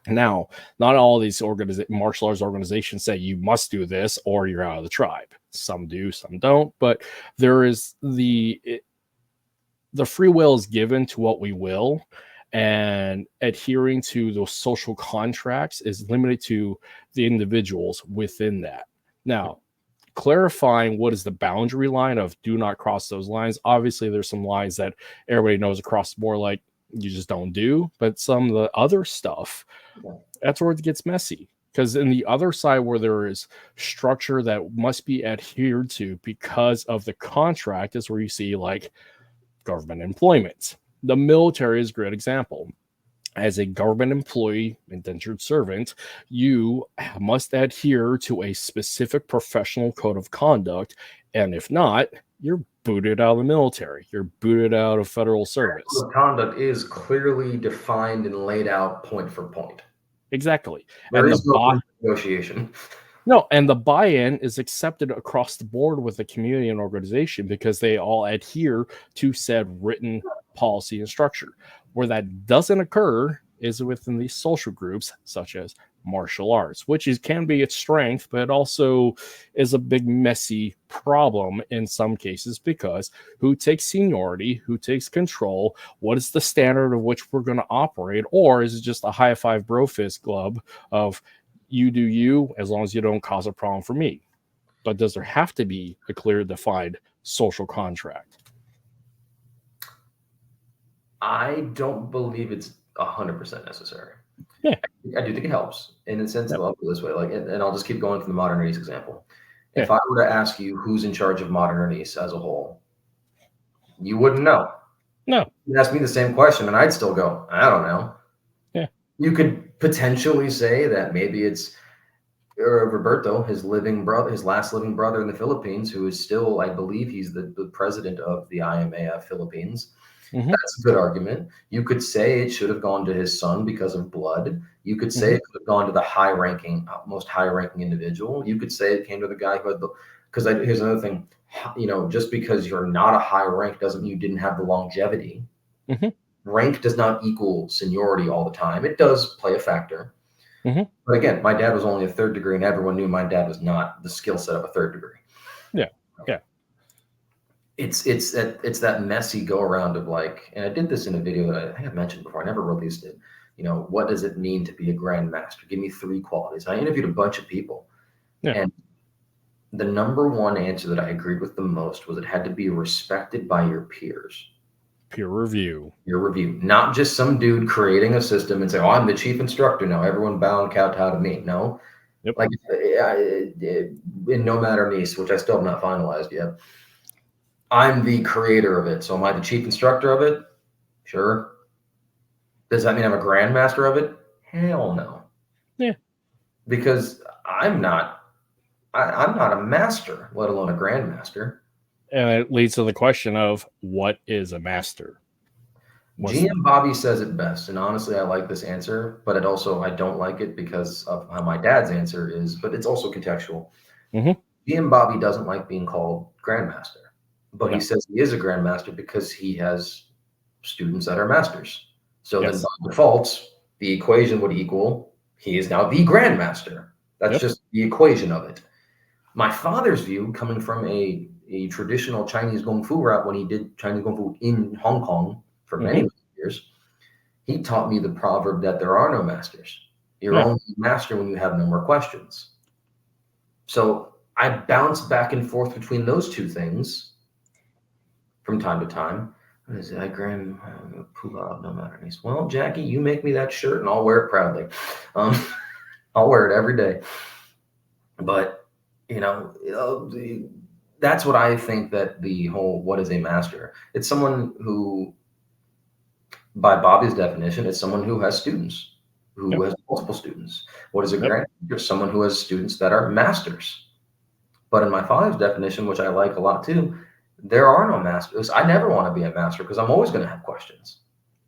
Now, not all of these martial arts organizations say you must do this or you're out of the tribe. Some do, some don't. But there is the free will is given to what we will, and adhering to those social contracts is limited to the individuals within that. Now, clarifying what is the boundary line of do not cross those lines. Obviously, there's some lines that everybody knows across the board, like you just don't do. But some of the other stuff, that's where it gets messy. Because in the other side where there is structure that must be adhered to because of the contract is where you see like government employment. The military is a great example. As a government employee, indentured servant, you must adhere to a specific professional code of conduct. And if not, you're booted out of the military. You're booted out of federal service. The conduct is clearly defined and laid out point for point. Exactly. There and is no negotiation. No, and the buy-in is accepted across the board with the community and organization because they all adhere to said written policy and structure. Where that doesn't occur is within these social groups, such as martial arts, which can be its strength, but it also is a big messy problem in some cases because who takes seniority, who takes control, what is the standard of which we're going to operate, or is it just a high five bro fist club of you do you as long as you don't cause a problem for me? But does there have to be a clear defined social contract? I don't believe it's 100% necessary. Yeah, I do think it helps in the sense of, I'll put it this way, like, and I'll just keep going from the Modern Arnis example. If I were to ask you who's in charge of Modern Arnis as a whole, you wouldn't know. No. You ask me the same question, and I'd still go, I don't know. Yeah. You could potentially say that maybe it's Roberto, his last living brother in the Philippines, who is still, I believe, he's the president of the IMA Philippines. Mm-hmm. That's a good argument. You could say it should have gone to his son because of blood. You could say it could have gone to the most high-ranking individual. You could say it came to the guy who had because here's another thing, just because you're not a high rank doesn't mean you didn't have the longevity. Mm-hmm. Rank does not equal seniority all the time. It does play a factor. Mm-hmm. But again, my dad was only a third degree, and everyone knew my dad was not the skill set of a third degree. Yeah, yeah. It's that messy go around of like, and I did this in a video that I think I mentioned before. I never released it. What does it mean to be a grandmaster? Give me 3 qualities. I interviewed a bunch of people, and the number one answer that I agreed with the most was it had to be respected by your peers. Peer review. Your review, not just some dude creating a system and say, "Oh, I'm the chief instructor now. Everyone bow and kowtow to me." No, like in No Matter Nice, which I still have not finalized yet. I'm the creator of it, so am I the chief instructor of it? Sure. Does that mean I'm a grandmaster of it? Hell no. Yeah, because I'm not a master, let alone a grandmaster. And it leads to the question of what is a master? GM Bobby says it best, and honestly, I like this answer, but I don't like it because of how my dad's answer is, but it's also contextual. Mm-hmm. GM Bobby doesn't like being called grandmaster, but he says he is a grandmaster because he has students that are masters. So then by default, the equation would equal he is now the grandmaster. That's just the equation of it. My father's view, coming from a traditional Chinese Kung Fu route when he did Chinese Kung Fu in Hong Kong for many years, he taught me the proverb that there are no masters. You're only a master when you have no more questions. So I bounce back and forth between those two things from time to time. What is it? I grand Pula, No Matter Nice. Well, Jackie, you make me that shirt and I'll wear it proudly. I'll wear it every day. But that's what I think that the whole what is a master? It's someone who, by Bobby's definition, is someone who has students, who has multiple students. What is a grandmaster? Someone who has students that are masters. But in my father's definition, which I like a lot too, there are no masters. I never want to be a master because I'm always going to have questions.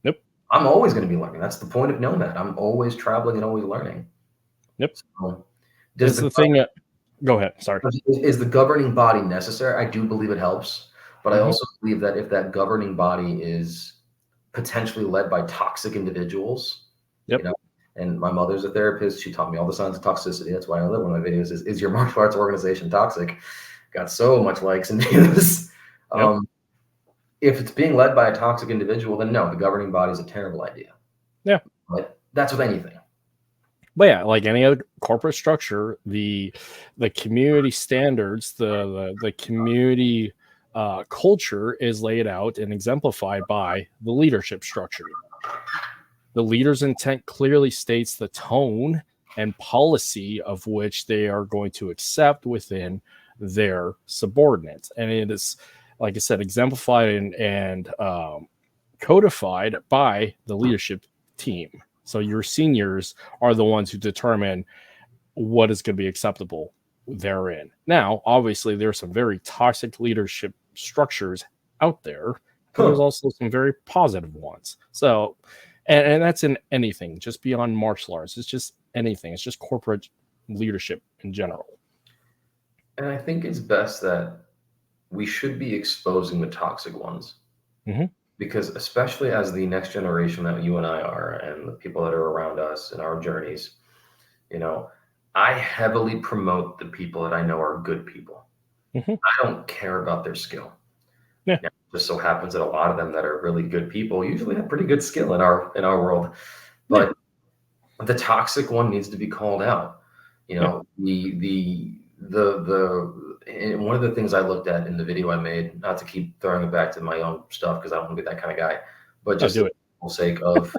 Yep. I'm always going to be learning. That's the point of Nomad. I'm always traveling and always learning. Yep. So, does the thing that go ahead. Sorry. Is the governing body necessary? I do believe it helps, but I also believe that if that governing body is potentially led by toxic individuals, and my mother's a therapist, she taught me all the signs of toxicity. That's why I live one of my videos is your martial arts organization toxic? Got so much likes and views. If it's being led by a toxic individual, then no, the governing body is a terrible idea. Yeah. But that's with anything. But yeah, like any other corporate structure, the community standards, the community culture is laid out and exemplified by the leadership structure. The leader's intent clearly states the tone and policy of which they are going to accept within their subordinates. And it is, like I said, exemplified and codified by the leadership team. So your seniors are the ones who determine what is going to be acceptable therein. Now, obviously, there are some very toxic leadership structures out there, but there's also some very positive ones. So, and that's in anything, just beyond martial arts. It's just anything. It's just corporate leadership in general. And I think it's best that we should be exposing the toxic ones. Because especially as the next generation that you and I are, and the people that are around us in our journeys, I heavily promote the people that I know are good people. I don't care about their skill. Yeah. Now, it just so happens that a lot of them that are really good people usually have pretty good skill in our world. But the toxic one needs to be called out. And one of the things I looked at in the video I made, not to keep throwing it back to my own stuff because I don't want to be that kind of guy, but just for the sake of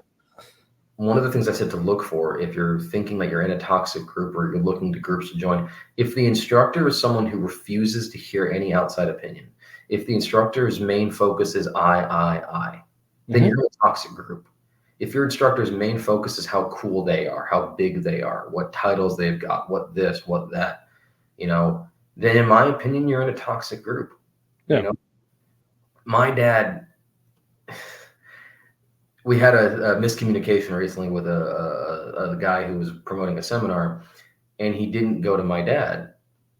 one of the things I said to look for if you're thinking that you're in a toxic group or you're looking to groups to join, if the instructor is someone who refuses to hear any outside opinion, if the instructor's main focus is I, then you're in a toxic group. If your instructor's main focus is how cool they are, how big they are, what titles they've got, what this, what that, then in my opinion, you're in a toxic group. My dad, we had a miscommunication recently with a guy who was promoting a seminar, and he didn't go to my dad.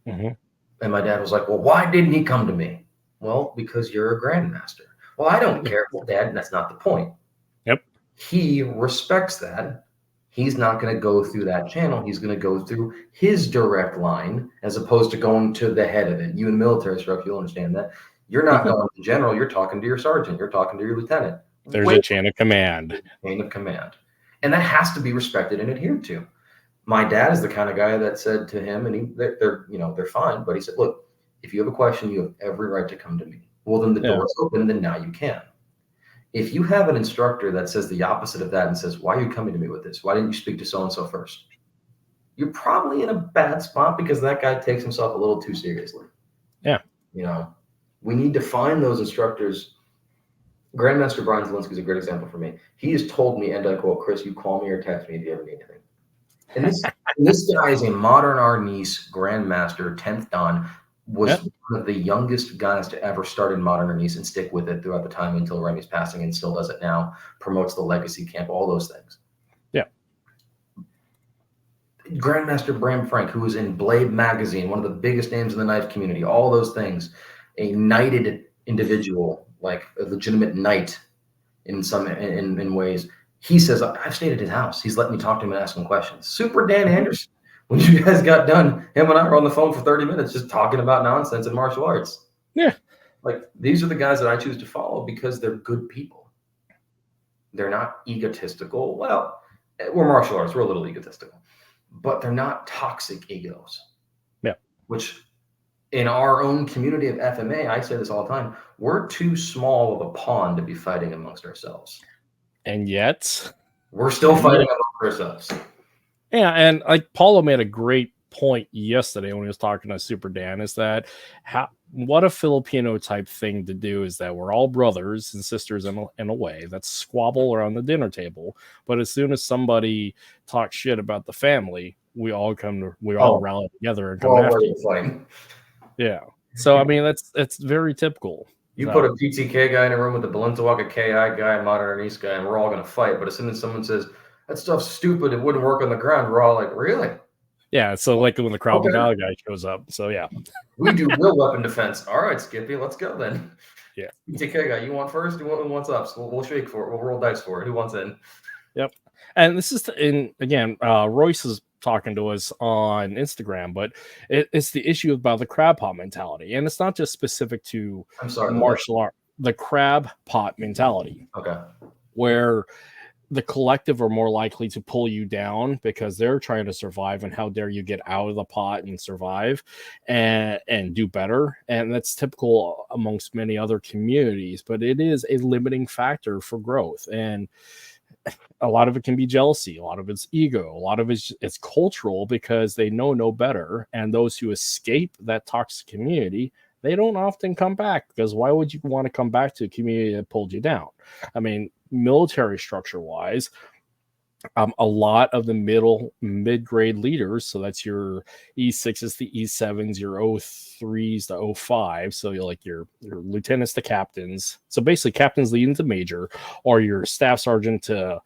And my dad was like, well, why didn't he come to me? Well, because you're a grandmaster. Well, I don't care. Well, Dad, that's not the point. He respects that. He's not going to go through that channel. He's going to go through his direct line as opposed to going to the head of it. You in military stuff, you'll understand that. You're not going to general. You're talking to your sergeant. You're talking to your lieutenant. There's a chain of command. Chain of command. And that has to be respected and adhered to. My dad is the kind of guy that said to him, and they're fine, but he said, look, if you have a question, you have every right to come to me. Well, then the door's open, then now you can. If you have an instructor that says the opposite of that and says, why are you coming to me with this? Why didn't you speak to so-and-so first? You're probably in a bad spot because that guy takes himself a little too seriously. We need to find those instructors. Grandmaster Brian Zielinski is a great example for me. He has told me, and I quote, Chris, you call me or text me if you ever need anything. And this guy is a modern Arnis Grandmaster, 10th Dan, was one of the youngest guys to ever start in Modern Arnis and stick with it throughout the time until Remy's passing, and still does it now, promotes the legacy camp, all those things. Grandmaster Bram Frank, who was in Blade magazine, one of the biggest names in the knife community, all those things, a knighted individual, like a legitimate knight in ways. He says, I've stayed at his house. He's let me talk to him and ask him questions. Super Dan Anderson. When you guys got done, him and I were on the phone for 30 minutes just talking about nonsense and martial arts. Like, these are the guys that I choose to follow because they're good people. They're not egotistical. Well, we're martial arts. We're a little egotistical. But they're not toxic egos. Which, in our own community of FMA, I say this all the time, we're too small of a pond to be fighting amongst ourselves. And yet, we're still fighting amongst ourselves. Yeah, and like Paulo made a great point yesterday when he was talking to Super Dan, is that what a Filipino type thing to do is that we're all brothers and sisters in a way. That's squabble around the dinner table. But as soon as somebody talks shit about the family, we all rally together and come after you. Yeah. So I mean that's very typical. You put a PTK guy in a room with a Balenciaga KI guy, a Modern Arnis guy, and we're all going to fight. But as soon as someone says, that stuff's stupid, it wouldn't work on the ground, we're all like, really? Yeah, so like when the Krav Maga guy shows up. So yeah. We do real weapon defense. All right, Skippy, let's go then. Yeah. PTK guy, you want first? Who wants up? So we'll shake for it. We'll roll dice for it. Who wants in? Yep. And this is, Royce is talking to us on Instagram, but it's the issue about the crab pot mentality. And it's not just specific to martial art, the crab pot mentality. Okay. Where the collective are more likely to pull you down because they're trying to survive, and how dare you get out of the pot and survive and do better. And that's typical amongst many other communities, but it is a limiting factor for growth. And a lot of it can be jealousy, a lot of it's ego, a lot of it's cultural, because they know no better. And those who escape that toxic community, they don't often come back, because why would you want to come back to a community that pulled you down? I mean, military structure wise, A lot of the mid-grade leaders, so that's your E6s, the E7s, your O3s, the O5, so you're like your lieutenants to captains. So basically, captains leading to major, or your staff sergeant to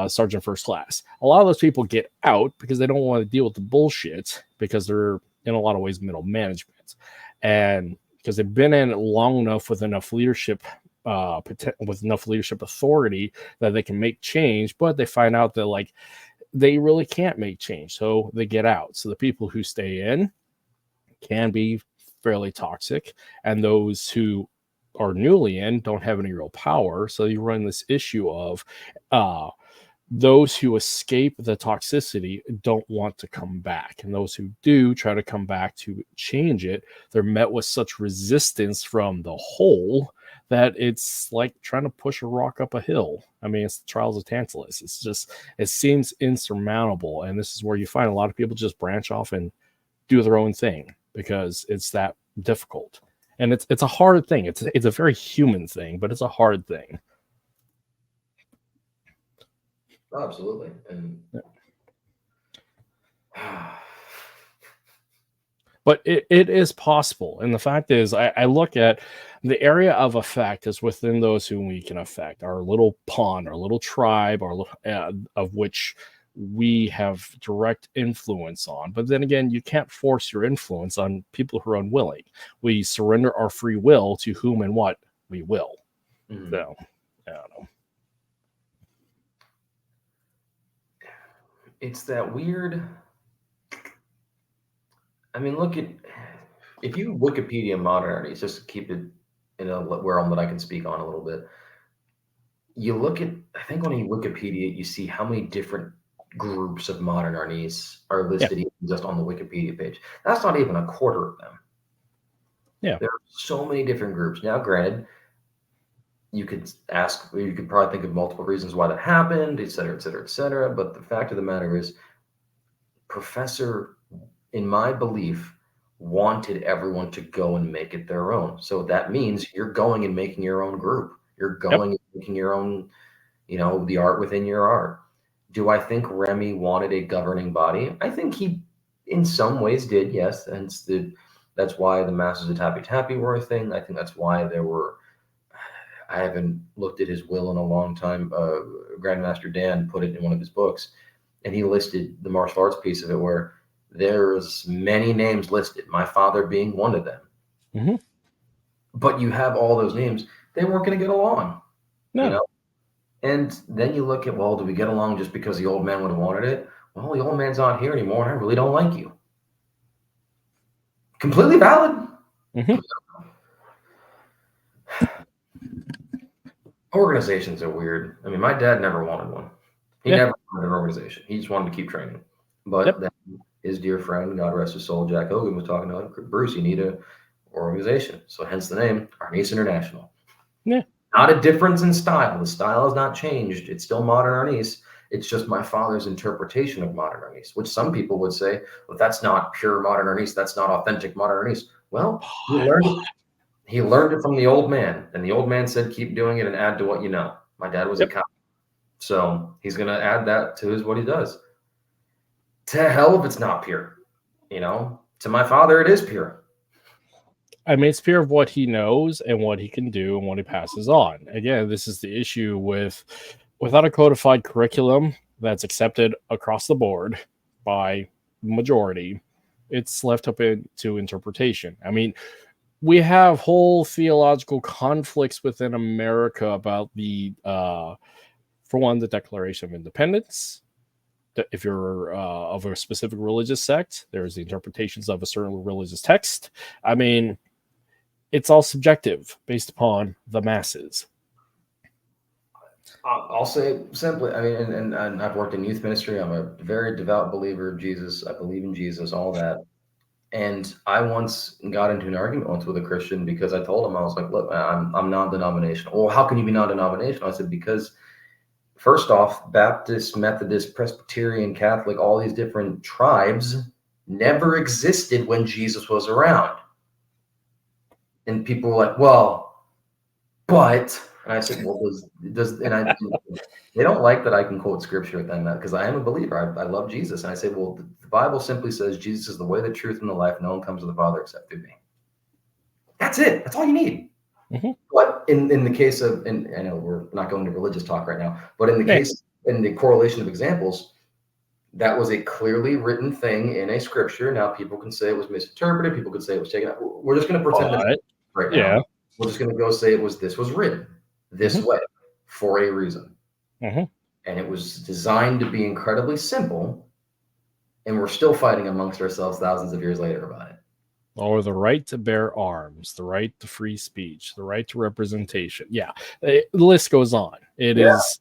sergeant first class. A lot of those people get out because they don't want to deal with the bullshit because they're in a lot of ways middle management, and because they've been in it long enough with enough leadership. With enough leadership authority that they can make change, but they find out that like they really can't make change, so they get out. So the people who stay in can be fairly toxic, and those who are newly in don't have any real power. So you run this issue of those who escape the toxicity don't want to come back, and those who do try to come back to change it, they're met with such resistance from the whole that it's like trying to push a rock up a hill. I mean, it's the trials of Tantalus. It's just, it seems insurmountable, and this is where you find a lot of people just branch off and do their own thing because it's that difficult. And it's a hard thing. It's a very human thing, but it's a hard thing. Oh, absolutely. And but it is possible. And the fact is, I look at the area of effect is within those whom we can affect, our little pawn, our little tribe, of which we have direct influence on. But then again, you can't force your influence on people who are unwilling. We surrender our free will to whom and what we will. Mm-hmm. So, I don't know. It's that weird. I mean, look at, if you Wikipedia Modern Arnis, just to keep it in a realm that I can speak on a little bit. You look at, I think when you Wikipedia, you see how many different groups of Modern Arnis are listed even just on the Wikipedia page. That's not even a quarter of them. Yeah. There are so many different groups. Now, granted, you could probably think of multiple reasons why that happened, et cetera, et cetera, et cetera. But the fact of the matter is, Professor, in my belief, wanted everyone to go and make it their own. So that means you're going and making your own group. You're going and making your own, the art within your art. Do I think Remy wanted a governing body? I think he, in some ways, did, yes. And that's why the Masters of Tappy Tappy were a thing. I think that's why there were, I haven't looked at his will in a long time. Grandmaster Dan put it in one of his books, and he listed the martial arts piece of it where there's many names listed, my father being one of them. Mm-hmm. But you have all those names, they weren't going to get along. No. And then you look at, well, do we get along just because the old man would have wanted it? Well, the old man's not here anymore, and I really don't like you. Completely valid. Mm-hmm. Organizations are weird. I mean, my dad never wanted one. He never wanted an organization. He just wanted to keep training. But then his dear friend, God rest his soul, Jack Hogan, was talking to him, Bruce, you need an organization. So hence the name, Arnis International. Yeah. Not a difference in style. The style has not changed. It's still Modern Arnis. It's just my father's interpretation of Modern Arnis, which some people would say, well, that's not pure Modern Arnis. That's not authentic Modern Arnis. Well, he learned it from the old man. And the old man said, keep doing it and add to what you know. My dad was a cop. So he's going to add that to what he does. To hell if it's not pure. To my father, it is pure. I mean, it's pure of what he knows and what he can do and what he passes on. Again, this is the issue without a codified curriculum that's accepted across the board by majority, it's left up to interpretation. I mean, we have whole theological conflicts within America about for one, the Declaration of Independence. If you're of a specific religious sect, there's the interpretations of a certain religious text. I mean, it's all subjective based upon the masses. I'll say it simply. I mean, and I've worked in youth ministry. I'm a very devout believer of Jesus. I believe in Jesus, all that. And I once got into an argument with a Christian because I told him, I was like, look, I'm non-denominational. Well, how can you be non-denominational? I said, because first off, Baptist, Methodist, Presbyterian, Catholic, all these different tribes never existed when Jesus was around. And people were like, well, but, and I said, well, They don't like that I can quote scripture at them because I am a believer. I love Jesus. And I say, well, the Bible simply says Jesus is the way, the truth, and the life. No one comes to the Father except through me. That's it. That's all you need. Mm-hmm. But in the case of, and I know we're not going to religious talk right now, but in the case, in the correlation of examples, that was a clearly written thing in a scripture. Now people can say it was misinterpreted. People could say it was taken out. We're just going to pretend that right now. We're just going to go say this was written this way for a reason. And it was designed to be incredibly simple. And we're still fighting amongst ourselves thousands of years later about it. Or the right to bear arms, the right to free speech, the right to representation. Yeah, the list goes on. It is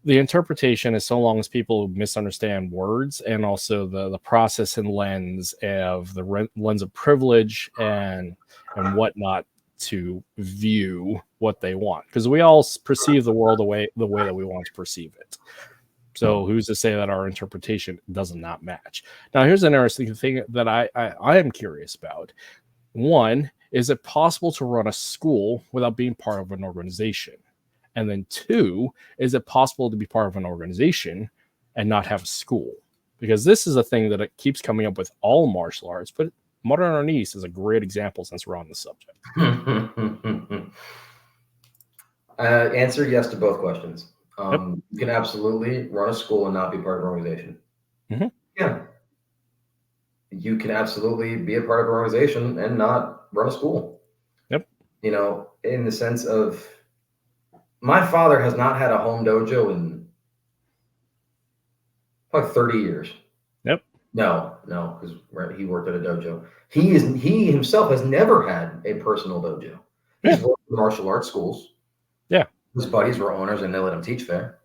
the interpretation is so long as people misunderstand words and also the process and lens of the lens of privilege and whatnot to view what they want, because we all perceive the world the way that we want to perceive it. So who's to say that our interpretation does not match? Now, here's an interesting thing that I am curious about. One, is it possible to run a school without being part of an organization? And then two, is it possible to be part of an organization and not have a school? Because this is a thing that it keeps coming up with all martial arts, but Modern Arnis is a great example since we're on the subject. Answer yes to both questions. You can absolutely run a school and not be part of an organization. Yeah. You can absolutely be a part of an organization and not run a school. You know, in the sense of, my father has not had a home dojo in like 30 years. No, because he worked at a dojo. He himself has never had a personal dojo. He's worked in martial arts schools. His buddies were owners and they let him teach there.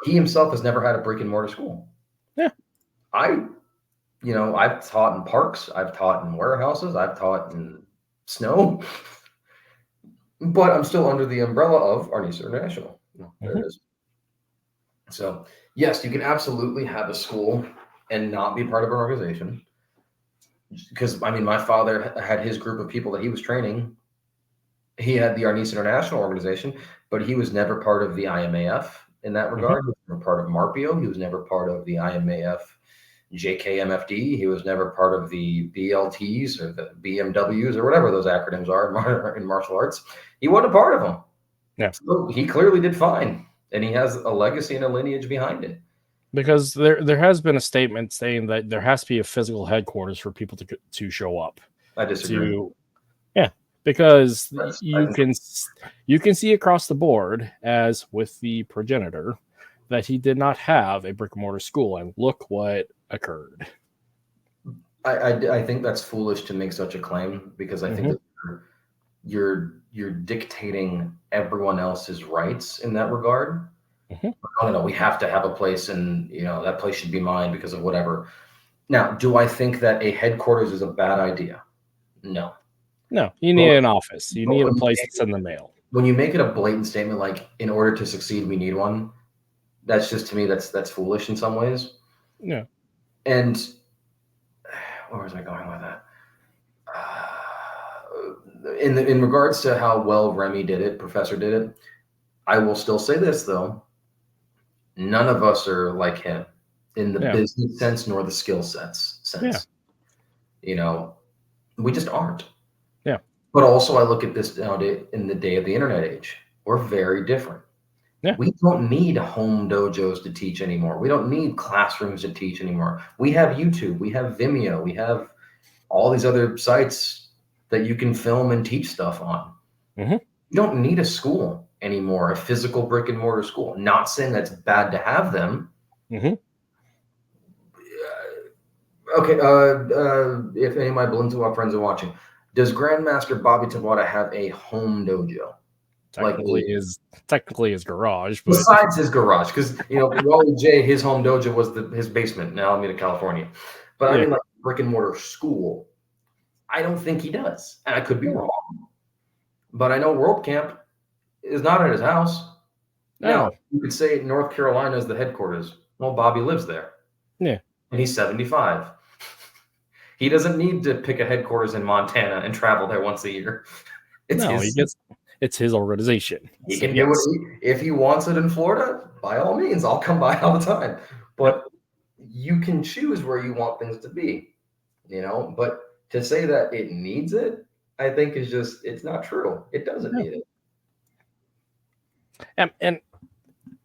He himself has never had a brick and mortar school. I've taught in parks. I've taught in warehouses. I've taught in snow. But I'm still under the umbrella of Arnis International. There it is. So, yes, you can absolutely have a school and not be part of an organization. Because, I mean, my father had his group of people that he was training. He had the Arnis International organization, but he was never part of the IMAF in that regard. He was never part of MARPIO. He was never part of the IMAF JKMFD. He was never part of the BLTs or the BMWs or whatever those acronyms are in martial arts. He wasn't a part of them. So he clearly did fine. And he has a legacy and a lineage behind it. Because there has been a statement saying that there has to be a physical headquarters for people to show up. I disagree. Because you can see across the board, as with the progenitor, that he did not have a brick and mortar school, and look what occurred. I think that's foolish to make such a claim, because I think that you're dictating everyone else's rights in that regard. No, we have to have a place, and that place should be mine because of whatever. Now, do I think that a headquarters is a bad idea? No. You need an office. You need a place to send the mail. When you make it a blatant statement like, in order to succeed, we need one, that's just, to me, that's foolish in some ways. And where was I going with that? In regards to how well Remy did it, Professor did it, I will still say this, though. None of us are like him in the business sense nor the skill sets sense. We just aren't. But also, I look at this nowadays in the day of the internet age. We're very different. We don't need home dojos to teach anymore. We don't need classrooms to teach anymore. We have YouTube. We have Vimeo. We have all these other sites that you can film and teach stuff on. You don't need a school anymore, a physical brick and mortar school. Not saying that's bad to have them. Okay, if any of my Balloon friends are watching, does Grandmaster Bobby Tabata have a home dojo? Technically his garage, but besides his garage, because Wally J, his home dojo was his basement in Alameda, California. But I mean, like brick and mortar school, I don't think he does, and I could be wrong. But I know World Camp is not at his house. Now you could say North Carolina is the headquarters. Well, Bobby lives there. And he's 75. He doesn't need to pick a headquarters in Montana and travel there once a year. It's his organization. He So, can do it if he wants it in Florida. By all means, I'll come by all the time. But you can choose where you want things to be, But to say that it needs it, I think it's not true. It doesn't need it. And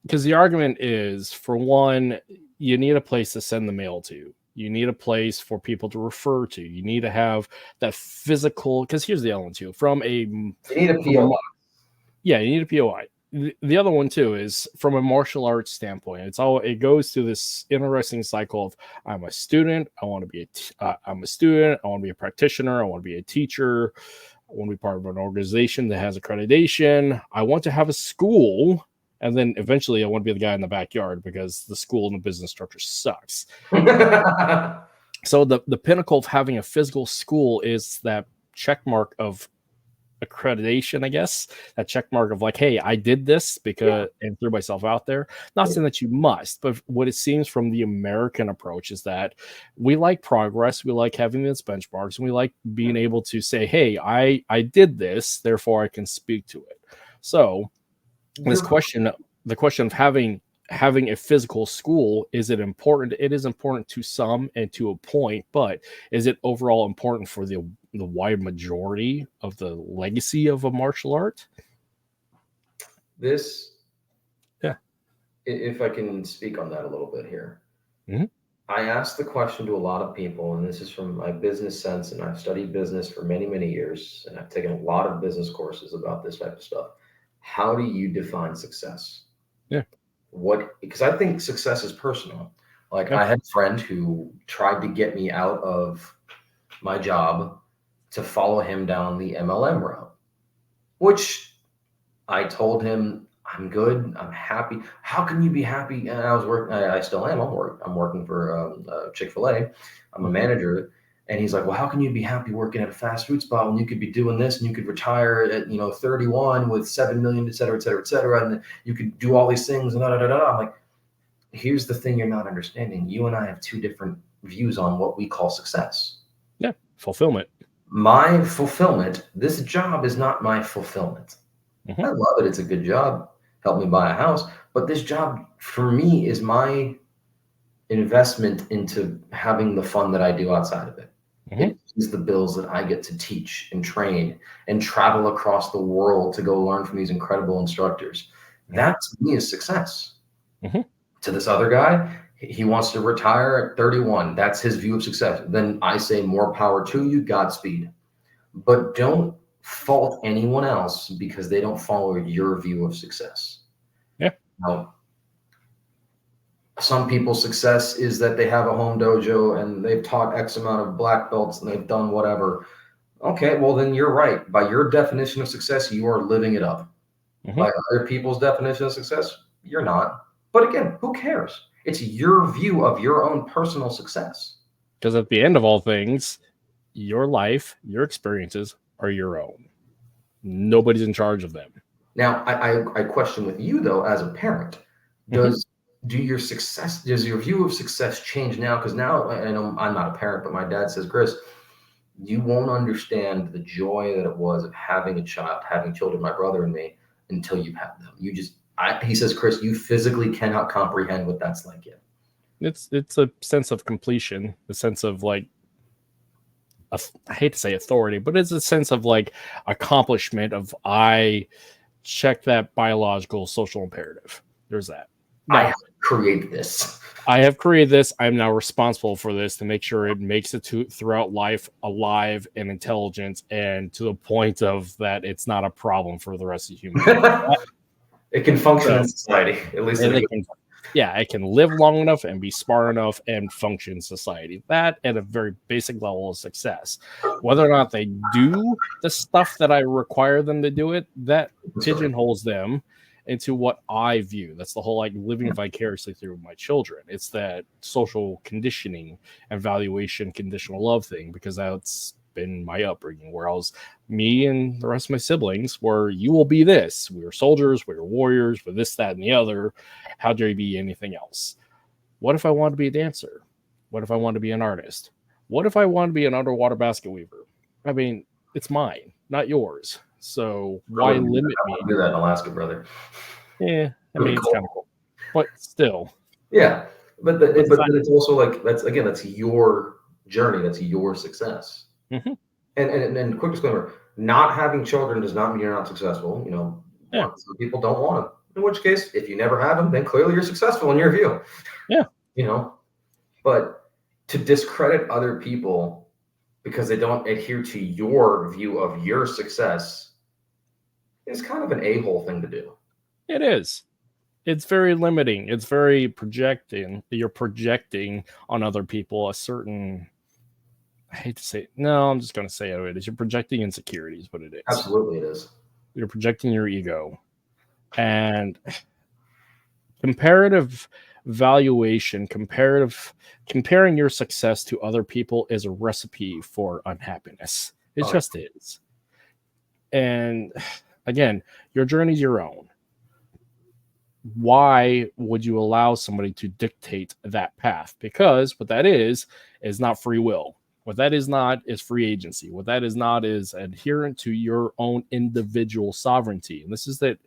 because the argument is, for one, you need a place to send the mail to. You need a place for people to refer to. You need to have that physical. Because here's the other one too. You need a POI. Yeah, you need a POI. The other one too is from a martial arts standpoint. It goes through this interesting cycle of I'm a student. I want to be I'm a student. I want to be a practitioner. I want to be a teacher. I want to be part of an organization that has accreditation. I want to have a school. And then eventually I want to be the guy in the backyard because the school and the business structure sucks. So the pinnacle of having a physical school is that check mark of accreditation, I guess. That check mark of like, hey, I did this because and threw myself out there. Not saying that you must, but what it seems from the American approach is that we like progress, we like having these benchmarks, and we like being able to say, hey, I did this, therefore I can speak to it. So the question of having a physical school, is it important? It is important to some and to a point, but is it overall important for the wide majority of the legacy of a martial art? If I can speak on that a little bit here. I asked the question to a lot of people, and this is from my business sense, and I've studied business for many, many years, and I've taken a lot of business courses about this type of stuff. How do you define success? Because I think success is personal. Like, I had a friend who tried to get me out of my job to follow him down the MLM route, which I told him, I'm good. I'm happy. How can you be happy? And I was working. I still am. I'm working for Chick-fil-A. I'm a manager. And he's like, well, how can you be happy working at a fast food spot when you could be doing this and you could retire at 31 with 7 million, et cetera, et cetera, et cetera, and you could do all these things and da da da da. I'm like, here's the thing you're not understanding. You and I have two different views on what we call success. Yeah, fulfillment. My fulfillment. This job is not my fulfillment. I love it. It's a good job. Helped me buy a house. But this job for me is my investment into having the fun that I do outside of it. It is the bills that I get to teach and train and travel across the world to go learn from these incredible instructors. That to me is success. To this other guy, he wants to retire at 31. That's his view of success. Then I say more power to you, Godspeed. But don't fault anyone else because they don't follow your view of success. Now, some people's success is that they have a home dojo and they've taught X amount of black belts and they've done whatever. Okay, well then you're right. By your definition of success, you are living it up. By other people's definition of success, you're not. But again, who cares? It's your view of your own personal success. Because at the end of all things, your life, your experiences are your own. Nobody's in charge of them. Now, I question with you though, as a parent, does your view of success change now? Because now, I know I'm not a parent, but my dad says, Chris, you won't understand the joy that it was of having a child, having children, my brother and me, until you've had them. He says, Chris, you physically cannot comprehend what that's like yet. It's a sense of completion, a sense of like, I hate to say authority, but it's a sense of like accomplishment of I check that biological social imperative. There's that. Now, I have created this. I'm now responsible for this to make sure it makes it throughout life alive and intelligent and to the point of that it's not a problem for the rest of humanity. It can function in society, at least. It can live long enough and be smart enough and function in society. That at a very basic level of success. Whether or not they do the stuff that I require them to do it, that pigeonholes them into what I view. That's the whole like living vicariously through my children. It's that social conditioning and valuation, conditional love thing, because that's been my upbringing, where I was me and the rest of my siblings were, you will be this. We were soldiers, we were warriors, we're this, that, and the other. How dare you be anything else? What if I wanted to be a dancer? What if I wanted to be an artist? What if I wanted to be an underwater basket weaver? I mean, it's mine, not yours. So why limit me? Do that in Alaska, brother. Yeah, I mean, it's kind of cool, but still. Yeah, but it's also like that's your journey, that's your success. Mm-hmm. And quick disclaimer: not having children does not mean you're not successful. You know, some people don't want them. In which case, if you never have them, then clearly you're successful in your view. Yeah, you know, but to discredit other people because they don't adhere to your view of your success is kind of an a-hole thing to do. It is. It's very limiting. It's very projecting. You're projecting on other people a certain, I hate to say it. No, I'm just going to say it is. You're projecting insecurities, what it is. Absolutely it is. You're projecting your ego. And comparative valuation, comparing your success to other people is a recipe for unhappiness. It just is. And again, your journey's your own. Why would you allow somebody to dictate that path? Because what that is not free will. What that is not is free agency. What that is not is adherent to your own individual sovereignty. And this is that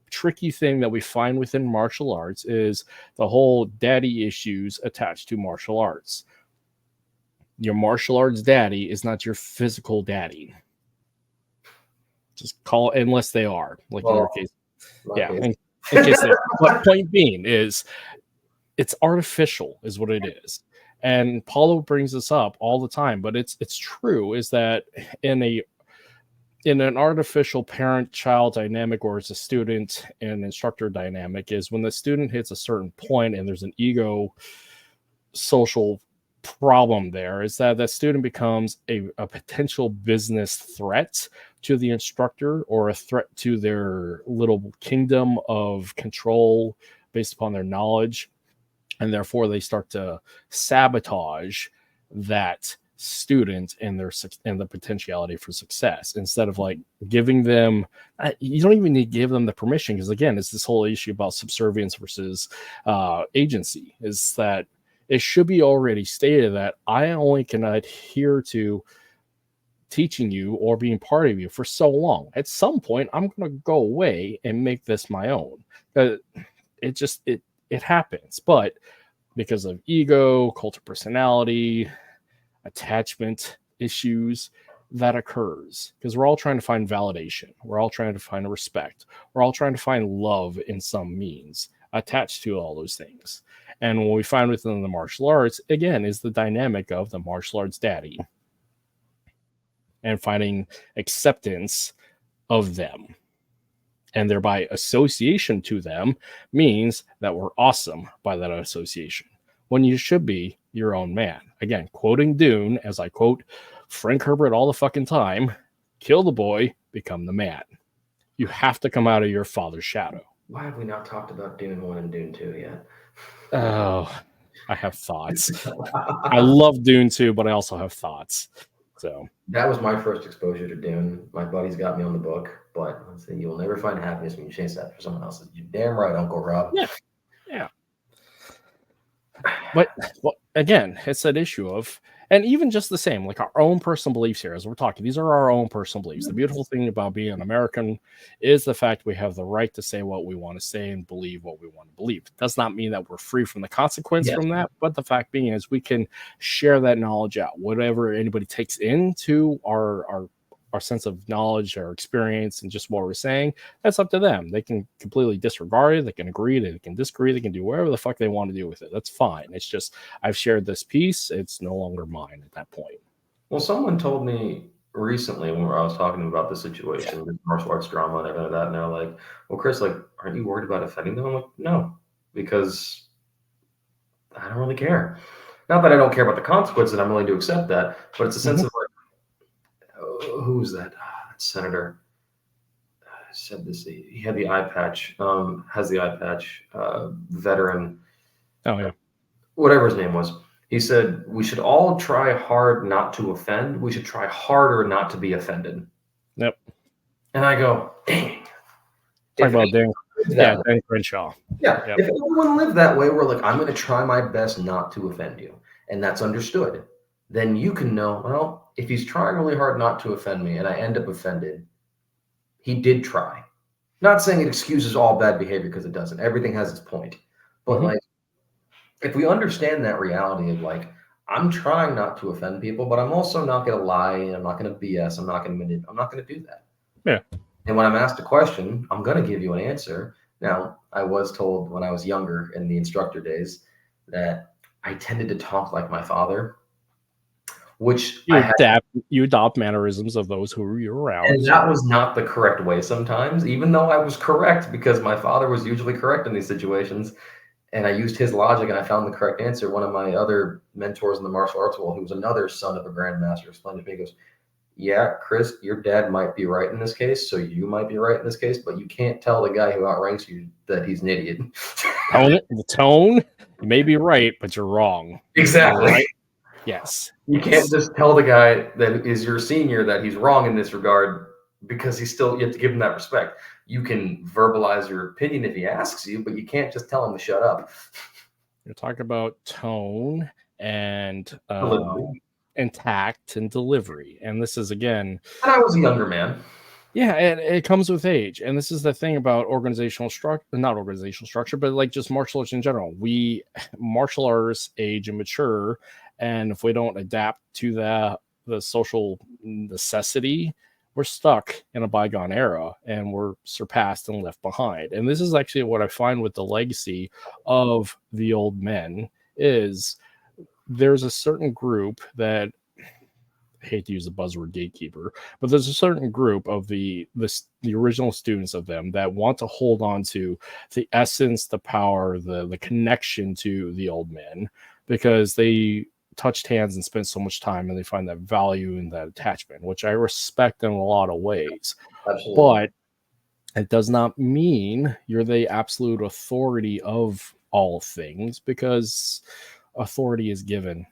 tricky thing that we find within martial arts is the whole daddy issues attached to martial arts. Your martial arts daddy is not your physical daddy. Just call it, unless they are, like in your case. Yeah. In case they are. But point being is it's artificial is what it is. And Paulo brings this up all the time, but it's true, is that in an artificial parent-child dynamic, or as a student and instructor dynamic, is when the student hits a certain point and there's an ego social problem there, is that that student becomes a potential business threat to the instructor, or a threat to their little kingdom of control based upon their knowledge. And therefore they start to sabotage that student and the potentiality for success, instead of like giving them, you don't even need to give them the permission, because again, it's this whole issue about subservience versus agency, is that it should be already stated that I only can adhere to teaching you or being part of you for so long. At some point I'm going to go away and make this my own. It happens, but because of ego, cult of personality, attachment issues, that occurs because we're all trying to find validation. We're all trying to find respect. We're all trying to find love in some means attached to all those things. And what we find within the martial arts, again, is the dynamic of the martial arts daddy and finding acceptance of them. And thereby association to them means that we're awesome by that association, when you should be your own man. Again, quoting Dune, as I quote Frank Herbert all the fucking time, kill the boy, become the man. You have to come out of your father's shadow. Why have we not talked about Dune 1 and Dune 2 yet? Oh, I have thoughts. I love Dune 2, but I also have thoughts. So that was my first exposure to Dune. My buddies got me on the book, but let's say you'll never find happiness when you chase that for someone else. You're damn right, Uncle Rob. Yeah. But again, it's that issue of, and even just the same, like our own personal beliefs here, as we're talking, these are our own personal beliefs. The beautiful thing about being an American is the fact we have the right to say what we want to say and believe what we want to believe. It does not mean that we're free from the consequence from that, but the fact being is we can share that knowledge out. Whatever anybody takes into our sense of knowledge, our experience, and just what we're saying, that's up to them. They can completely disregard it. They can agree, they can disagree, they can do whatever the fuck they want to do with it. That's fine. It's just, I've shared this piece. It's no longer mine at that point. Well, someone told me recently when I was talking about the situation, the martial arts drama and everything like that, and they're like, well, Chris, like, aren't you worried about offending them? I'm like, no, because I don't really care. Not that I don't care about the consequences, and I'm willing to accept that, but it's a sense of like, who's that? That senator said this. He had the eye patch. Has the eye patch. Veteran. Oh yeah. Whatever his name was. He said we should all try hard not to offend. We should try harder not to be offended. Yep. And I go, dang. Talk about Dan. Yeah, Dan Crenshaw. Yeah. Yep. If everyone lived that way, we're like, I'm going to try my best not to offend you, and that's understood. Then you can know, well, if he's trying really hard not to offend me and I end up offended, he did try. Not saying it excuses all bad behavior, because it doesn't. Everything has its point. But like, if we understand that reality of like, I'm trying not to offend people, but I'm also not going to lie, and I'm not going to BS. I'm not going to do that. Yeah. And when I'm asked a question, I'm going to give you an answer. Now, I was told when I was younger in the instructor days that I tended to talk like my father, which you adopt mannerisms of those who you're around. And that was not the correct way sometimes, even though I was correct, because my father was usually correct in these situations. And I used his logic and I found the correct answer. One of my other mentors in the martial arts world, who was another son of a grandmaster, explained to me, he goes, yeah, Chris, your dad might be right in this case, so you might be right in this case, but you can't tell the guy who outranks you that he's an idiot. The tone, you may be right, but you're wrong. Exactly. Right? Yes. You can't just tell the guy that is your senior that he's wrong in this regard, because you have to give him that respect. You can verbalize your opinion if he asks you, but you can't just tell him to shut up. You're talking about tone and tact and delivery. And this is, again... And I was a younger man. Yeah, and it comes with age. And this is the thing about organizational structure, not organizational structure, but like just martial arts in general. Martial artists age and mature, and if we don't adapt to the social necessity, we're stuck in a bygone era and we're surpassed and left behind. And this is actually what I find with the legacy of the old men is there's a certain group that, I hate to use the buzzword gatekeeper, but there's a certain group of the original students of them that want to hold on to the essence, the power, the connection to the old men, because they touched hands and spent so much time, and they find that value in that attachment, which I respect in a lot of ways. Absolutely. But it does not mean you're the absolute authority of all things, because authority is given.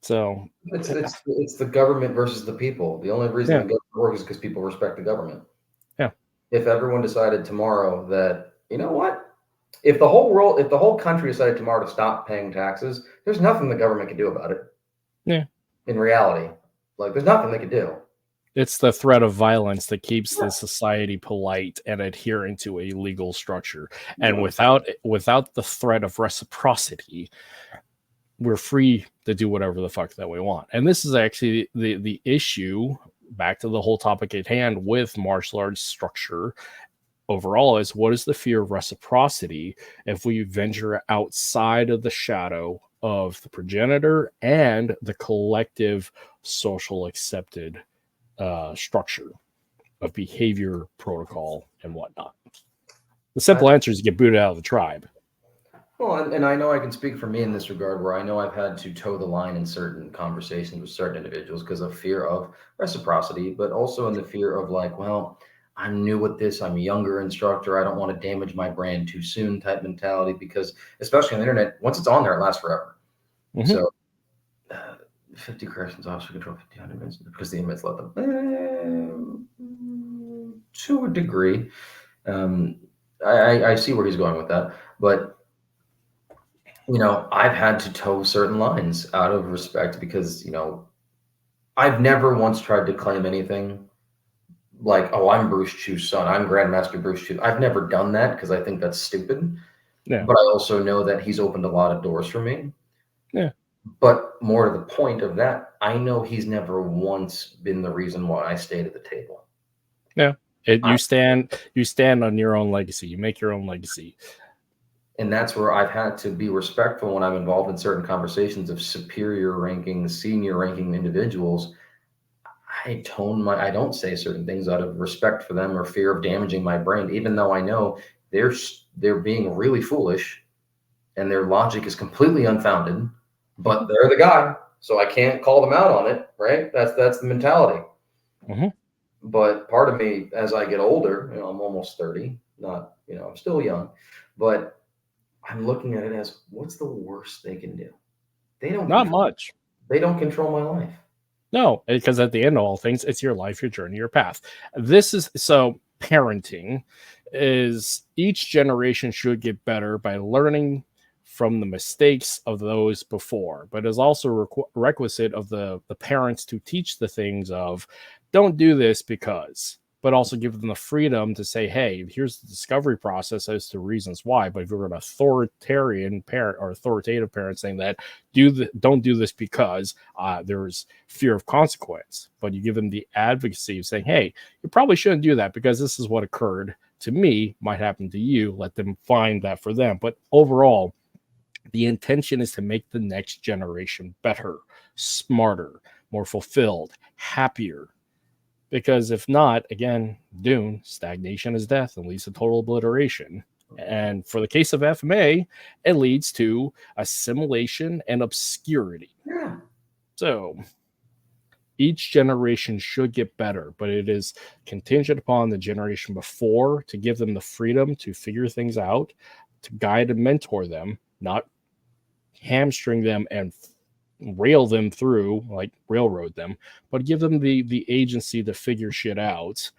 So it's the government versus the people. The only reason the government works is because people respect the government. Yeah. If everyone decided tomorrow that, you know what, if the whole country decided tomorrow to stop paying taxes, there's nothing the government can do about it. Yeah. In reality, like, there's nothing they can do. It's the threat of violence that keeps the society polite and adhering to a legal structure. And without the threat of reciprocity, we're free to do whatever the fuck that we want. And this is actually the issue, back to the whole topic at hand with martial arts structure overall, is what is the fear of reciprocity if we venture outside of the shadow of the progenitor and the collective social accepted structure of behavior, protocol, and whatnot. The simple answer is you get booted out of the tribe. Well, and I know I can speak for me in this regard, where I know I've had to toe the line in certain conversations with certain individuals because of fear of reciprocity, but also in the fear of like, well, I'm new with this, I'm a younger instructor, I don't want to damage my brand too soon type mentality, because especially on the internet, once it's on there, it lasts forever. So 50 corrections officer control 1,500 minutes because the inmates let them. To a degree. I see where he's going with that, but you know, I've had to toe certain lines out of respect because, you know, I've never once tried to claim anything like, oh, I'm Bruce Chiu's son, I'm Grandmaster Bruce Chiu. I've never done that because I think that's stupid. Yeah. But I also know that he's opened a lot of doors for me. Yeah. But more to the point of that, I know he's never once been the reason why I stayed at the table. Yeah. You stand on your own legacy. You make your own legacy. And that's where I've had to be respectful when I'm involved in certain conversations of superior ranking, senior ranking individuals. I don't say certain things out of respect for them or fear of damaging my brand, even though I know they're being really foolish and their logic is completely unfounded, but they're the guy, so I can't call them out on it, right? That's the mentality. But part of me, as I get older, you know, I'm almost 30, not, you know, I'm still young, but I'm looking at it as, what's the worst they can do? They don't. Not much. They don't control my life. No, because at the end of all things, it's your life, your journey, your path. This is so parenting is each generation should get better by learning from the mistakes of those before, but is also requisite of the parents to teach the things of don't do this because, but also give them the freedom to say, hey, here's the discovery process as to reasons why. But if you're an authoritarian parent or authoritative parent saying that don't do this because there's fear of consequence, but you give them the advocacy of saying, hey, you probably shouldn't do that because this is what occurred to me, might happen to you. Let them find that for them. But overall, the intention is to make the next generation better, smarter, more fulfilled, happier. Because if not, again, Dune, stagnation is death and leads to total obliteration. And for the case of FMA, it leads to assimilation and obscurity. Yeah. So each generation should get better, but it is contingent upon the generation before to give them the freedom to figure things out, to guide and mentor them, not hamstring them and rail them through, like railroad them, but give them the agency to figure shit out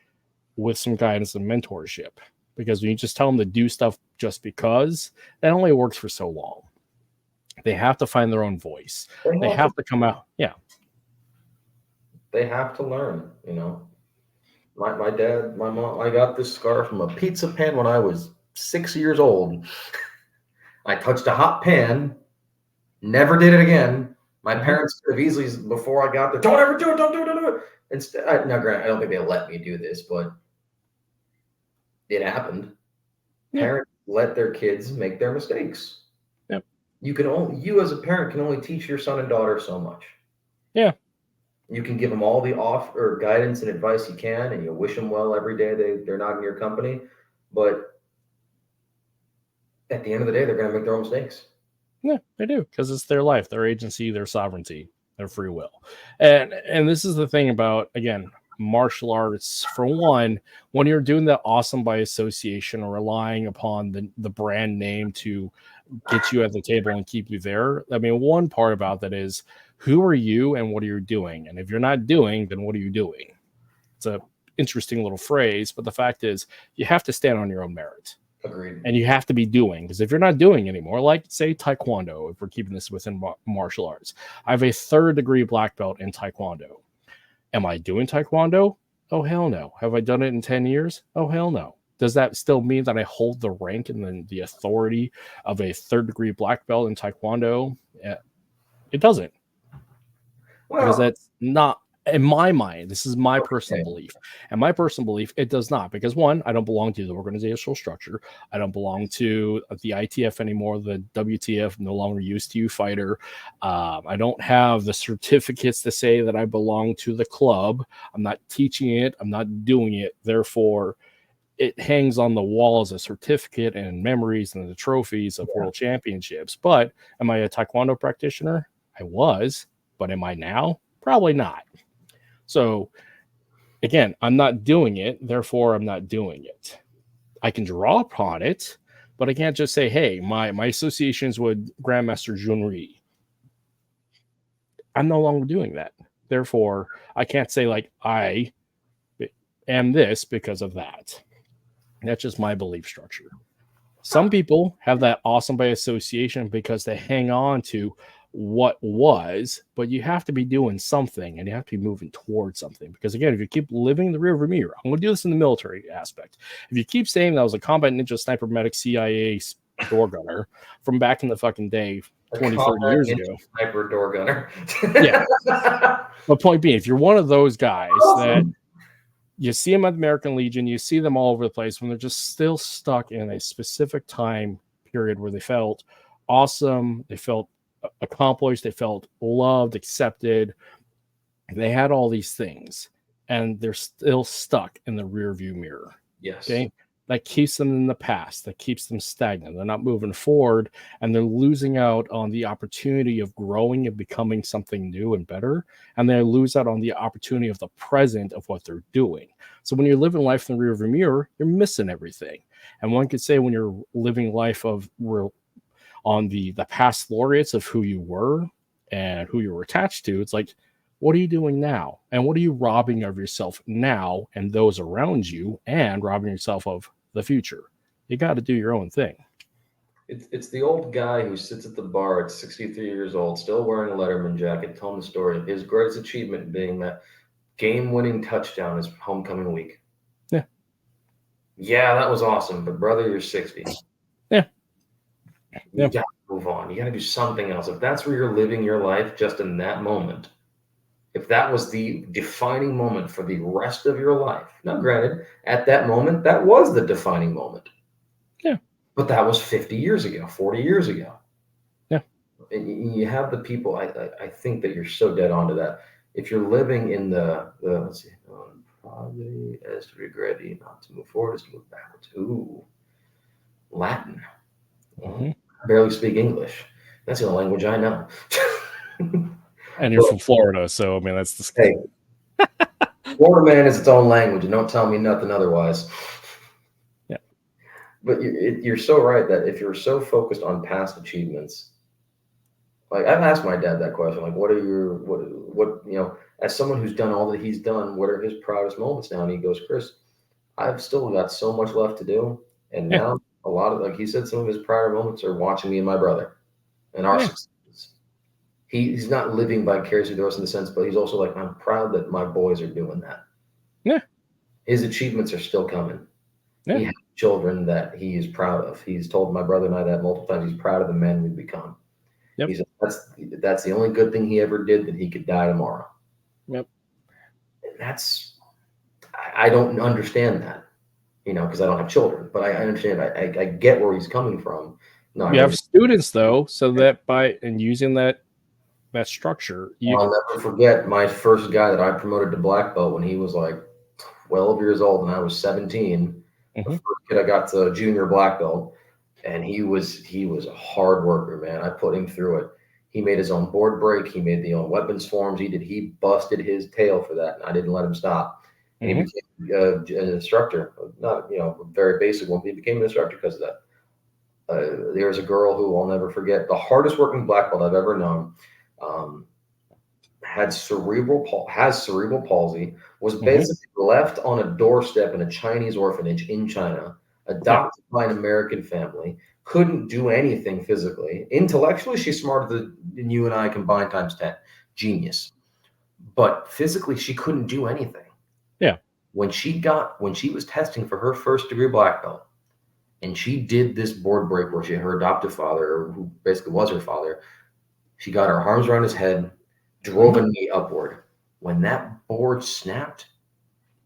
with some guidance and mentorship. Because when you just tell them to do stuff just because, that only works for so long. They have to find their own voice. They have to come out. Yeah. They have to learn, you know. My dad, my mom, I got this scar from a pizza pan when I was 6 years old. I touched a hot pan, never did it again. My parents could have easily, before I got there, don't ever do it, don't do it, don't do it. Instead, now, granted, I don't think they let me do this, but it happened. Yeah. Parents let their kids make their mistakes. Yep. You as a parent can only teach your son and daughter so much. Yeah. You can give them all the guidance and advice you can, and you wish them well every day they're not in your company. But at the end of the day, they're going to make their own mistakes. Yeah, they do, because it's their life, their agency, their sovereignty, their free will. And this is the thing about, again, martial arts. For one, when you're doing that awesome by association or relying upon the brand name to get you at the table and keep you there, I mean, one part about that is, who are you and what are you doing? And if you're not doing, then what are you doing? It's a interesting little phrase, but the fact is, you have to stand on your own merit. Agreed. And you have to be doing, because if you're not doing anymore, like say Taekwondo, if we're keeping this within martial arts, I have a 3rd degree black belt in Taekwondo. Am I doing Taekwondo? Oh, hell no. Have I done it in 10 years? Oh, hell no. Does that still mean that I hold the rank and the authority of a 3rd degree black belt in Taekwondo? It doesn't. Well, because that's not, in my mind, this is my personal belief. And my personal belief, it does not. Because one, I don't belong to the organizational structure. I don't belong to the ITF anymore. The WTF no longer used to fighter. I don't have the certificates to say that I belong to the club. I'm not teaching it. I'm not doing it. Therefore, it hangs on the wall as a certificate and memories and the trophies of world championships. But am I a Taekwondo practitioner? I was. But am I now? Probably not. So, again, I'm not doing it, therefore I'm not doing it. I can draw upon it, but I can't just say, hey, my associations with Grandmaster Junri. I'm no longer doing that. Therefore, I can't say, like, I am this because of that. That's just my belief structure. Some people have that awesome by association because they hang on to what was, but you have to be doing something and you have to be moving towards something. Because again, if you keep living in the rearview mirror, I'm going to do this in the military aspect. If you keep saying that I was a combat ninja sniper medic CIA door gunner from back in the fucking day, 20, 30 years ago. Sniper door gunner. Yeah. But point being, if you're one of those guys that you see them at the American Legion, you see them all over the place when they're just still stuck in a specific time period where they felt awesome, they felt accomplished, they felt loved, accepted, they had all these things, and they're still stuck in the rear view mirror. Yes. Okay. That keeps them in the past, that keeps them stagnant. They're not moving forward, and they're losing out on the opportunity of growing and becoming something new and better. And they lose out on the opportunity of the present of what they're doing. So when you're living life in the rear view mirror, you're missing everything. And one could say when you're living life on the past laureates of who you were and who you were attached to, it's like, what are you doing now? And what are you robbing of yourself now and those around you, and robbing yourself of the future? You got to do your own thing. It's the old guy who sits at the bar at 63 years old, still wearing a Letterman jacket, telling the story of his greatest achievement being that game-winning touchdown his homecoming week. Yeah. Yeah, that was awesome, but brother, you're 60. Yeah. You got to move on. You got to do something else. If that's where you're living your life, just in that moment, if that was the defining moment for the rest of your life, now granted, at that moment, that was the defining moment. Yeah. But that was 50 years ago, 40 years ago. Yeah. And you have the people, I think that you're so dead on to that. If you're living in the let's see, probably as to regret not to move forward, is to move backwards. Ooh, Latin. Mm-hmm. I barely speak English. That's the only language I know. And you're from Florida, so I mean that's the hey, Florida man is its own language, and don't tell me nothing otherwise. Yeah. But you're so right that if you're so focused on past achievements, like I've asked my dad that question, like, what as someone who's done all that he's done, what are his proudest moments now? And he goes, Chris, I've still got so much left to do, and now a lot of, like he said, some of his prouder moments are watching me and my brother and our successes. He's not living vicariously through us in the sense, but he's also like, I'm proud that my boys are doing that. Yeah. His achievements are still coming. Yeah. He has children that he is proud of. He's told my brother and I that multiple times. He's proud of the men we've become. Yep. He said that's the only good thing he ever did, that he could die tomorrow. Yep. I don't understand that, because I don't have children, but I understand. I get where he's coming from. No, you have students though, so that by using that structure, I'll never forget my first guy that I promoted to black belt when he was like 12 years old and I was 17. Mm-hmm. The first kid I got to junior black belt, and he was a hard worker, man. I put him through it. He made his own board break. He made the own weapons forms. He busted his tail for that, and I didn't let him stop. And he became an instructor, not a very basic one, but he became an instructor because of that. There's a girl who I'll never forget, the hardest working black belt I've ever known. Has cerebral palsy, was basically left on a doorstep in a Chinese orphanage in China, adopted by an American family, couldn't do anything physically. Intellectually, she's smarter than you and I combined times 10. Genius. But physically, she couldn't do anything. Yeah. When she was testing for her first degree black belt, and she did this board break where her adoptive father, who basically was her father, she got her arms around his head, drove a knee upward. When that board snapped,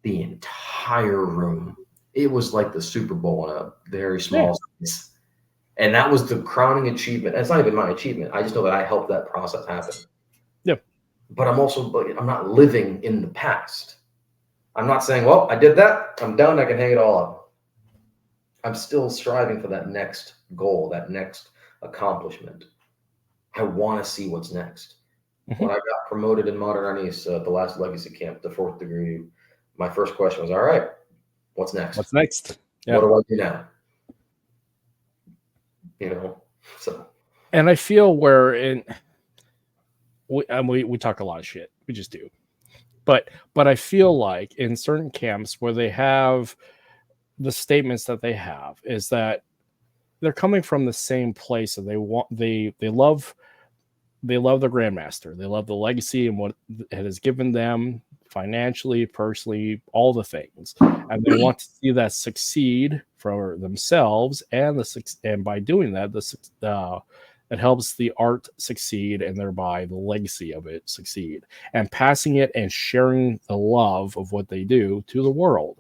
the entire room, it was like the Super Bowl in a very small space. And that was the crowning achievement. It's not even my achievement. I just know that I helped that process happen. Yep. But I'm not living in the past. I'm not saying, well, I did that. I'm done. I can hang it all up. I'm still striving for that next goal, that next accomplishment. I want to see what's next. When I got promoted in Modern Arnis at the last legacy camp, the 4th degree, my first question was, all right, what's next? What's next? What do I do now? So. And I feel we talk a lot of shit. We just do. But I feel like in certain camps where they have the statements that they have is that they're coming from the same place, and they love the grandmaster. They love the legacy and what it has given them financially, personally, all the things, and they want to see that succeed for themselves, and by doing that, it helps the art succeed, and thereby the legacy of it succeed, and passing it and sharing the love of what they do to the world,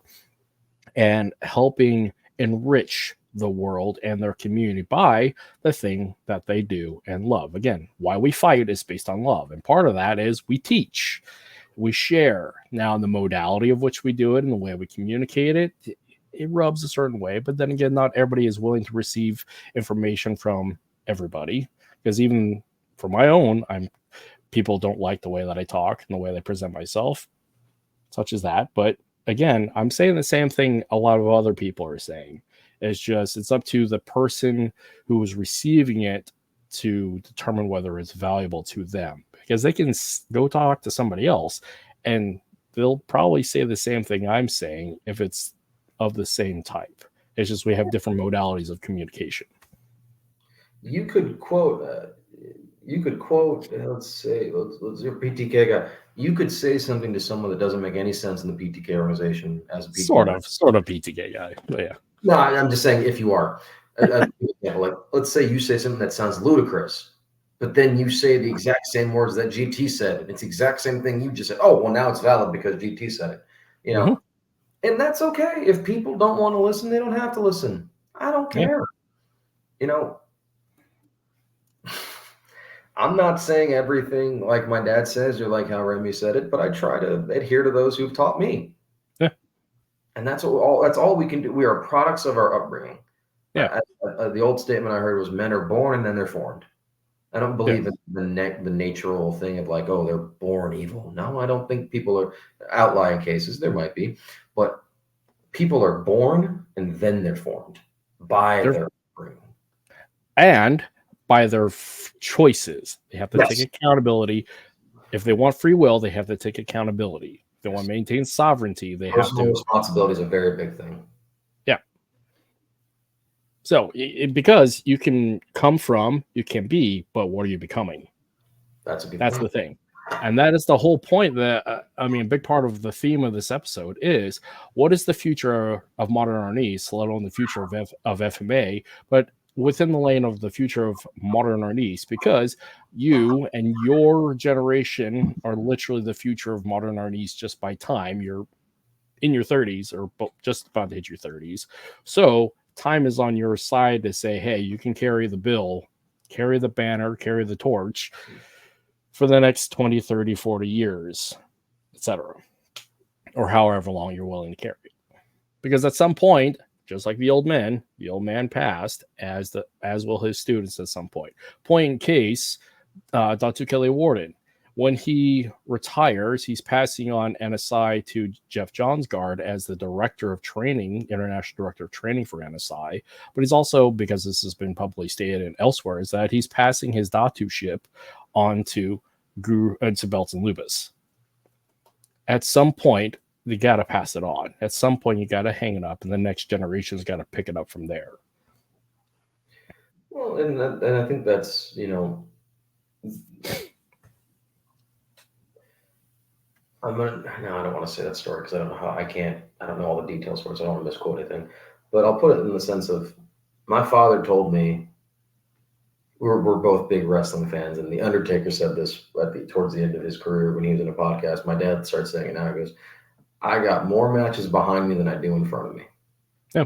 and helping enrich the world and their community by the thing that they do and love. Again, why we fight is based on love. And part of that is we teach, we share. Now, the modality of which we do it and the way we communicate it rubs a certain way. But then again, not everybody is willing to receive information from everybody. Because even for my own, people don't like the way that I talk and the way that I present myself, such as that. But again, I'm saying the same thing a lot of other people are saying. It's up to the person who is receiving it to determine whether it's valuable to them, because they can go talk to somebody else and they'll probably say the same thing I'm saying if it's of the same type. It's just we have different modalities of communication. You could quote. Let's say, let's your PTK guy. You could say something to someone that doesn't make any sense in the PTK organization as a PTK. Sort of PTK guy, but yeah. No, I'm just saying if you are. Example, like let's say you say something that sounds ludicrous, but then you say the exact same words that GT said, and it's the exact same thing you just said. Oh, well, now it's valid because GT said it. You know, and that's okay. If people don't want to listen, they don't have to listen. I don't care. You know, I'm not saying everything like my dad says or like how Remy said it, but I try to adhere to those who've taught me. Yeah. And that's all we can do. We are products of our upbringing. Yeah. The old statement I heard was men are born and then they're formed. I don't believe in the natural thing of like, oh, they're born evil. No, I don't think people are outlying cases. There might be, but people are born and then they're formed by their upbringing. And by their choices. They have to take accountability. If they want free will, they have to take accountability. If they want to maintain sovereignty, they have to. Responsibility is a very big thing. Yeah. So, because you can come from, you can be, but what are you becoming? That's the thing. And that is the whole point that, a big part of the theme of this episode is what is the future of modern Arnis, let alone the future of FMA, but within the lane of the future of modern Arnis, because you and your generation are literally the future of modern Arnis just by time. You're in your 30s or just about to hit your 30s. So time is on your side to say, hey, you can carry the bill, carry the banner, carry the torch for the next 20, 30, 40 years, etc. Or however long you're willing to carry it. Because at some point, just like the old man passed, as will his students at some point. Point in case, Dr. Kelly Warden, when he retires, he's passing on NSI to Jeff Johnsgard as the director of training, international director of training for NSI. But he's also, because this has been publicly stated and elsewhere, is that he's passing his Datu-ship on to Guro and to Belts and Lubis. At some point, you got to pass it on. At some point, you got to hang it up, and the next generation's got to pick it up from there. Well, and I think that's, I don't want to say that story because I don't know I don't know all the details for it, so I don't want to misquote anything. But I'll put it in the sense of my father told me, we're both big wrestling fans, and The Undertaker said this towards the end of his career when he was in a podcast. My dad starts saying it now. He goes, I got more matches behind me than I do in front of me. Yeah.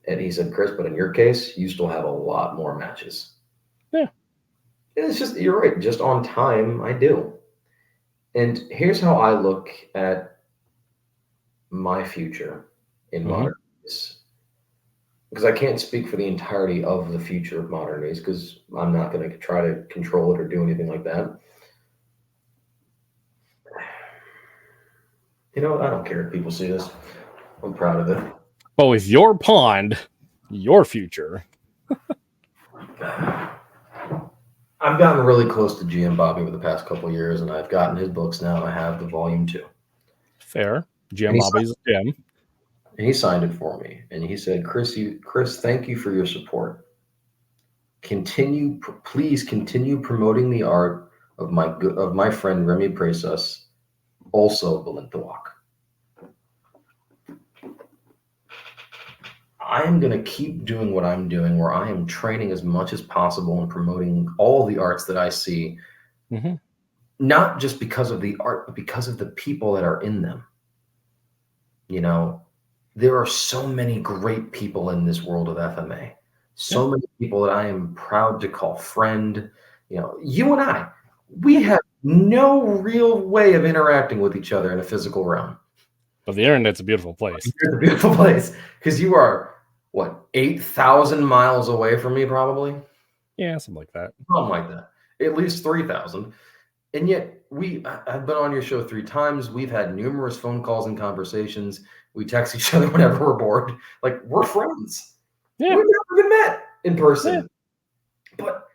And he said, Chris, but in your case, you still have a lot more matches. Yeah. And it's just, you're right. Just on time, I do. And here's how I look at my future in modern days. Because I can't speak for the entirety of the future of modern days because I'm not going to try to control it or do anything like that. You know what? I don't care if people see this. I'm proud of it. But with your pond, your future. I've gotten really close to GM Bobby over the past couple of years, and I've gotten his books now, and I have the volume 2. Fair. GM Bobby's Jim. And he signed it for me. And he said, Chris, thank you for your support. Please continue promoting the art of my friend Remy Presas, also Valentawak. I am going to keep doing what I'm doing, where I am training as much as possible and promoting all the arts that I see, not just because of the art, but because of the people that are in them. There are so many great people in this world of FMA. So many people that I am proud to call friend. You and I, we have no real way of interacting with each other in a physical realm. But the internet's a beautiful place. It's a beautiful place because you are, 8,000 miles away from me, probably? Yeah, something like that. Something like that. At least 3,000. And yet, I've been on your show 3 times. We've had numerous phone calls and conversations. We text each other whenever we're bored. We're friends. Yeah. We've never even met in person. Yeah. But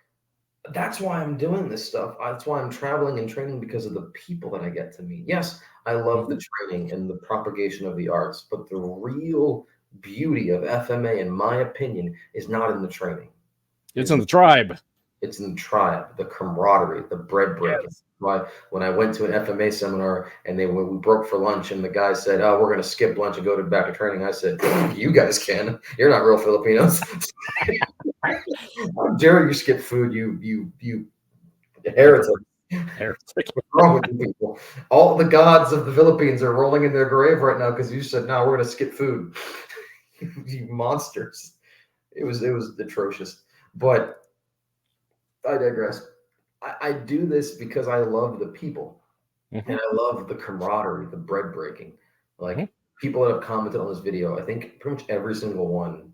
that's why I'm doing this stuff. That's why I'm traveling and training, because of the people that I get to meet. Yes, I love the training and the propagation of the arts, but the real beauty of FMA, in my opinion, is not in the training. It's in the tribe. It's in the tribe, the camaraderie, the bread breaking. Yes. Why when I went to an FMA seminar and we broke for lunch and the guy said, "Oh, we're going to skip lunch and go back to training," I said, "You guys can. You're not real Filipinos. How dare you skip food? You heretic." Heretic. What's wrong with you people? All the gods of the Philippines are rolling in their grave right now because you said, "No, we're going to skip food." You monsters! It was atrocious, but I digress. I do this because I love the people, and I love the camaraderie, the bread breaking. Like people that have commented on this video, I think pretty much every single one.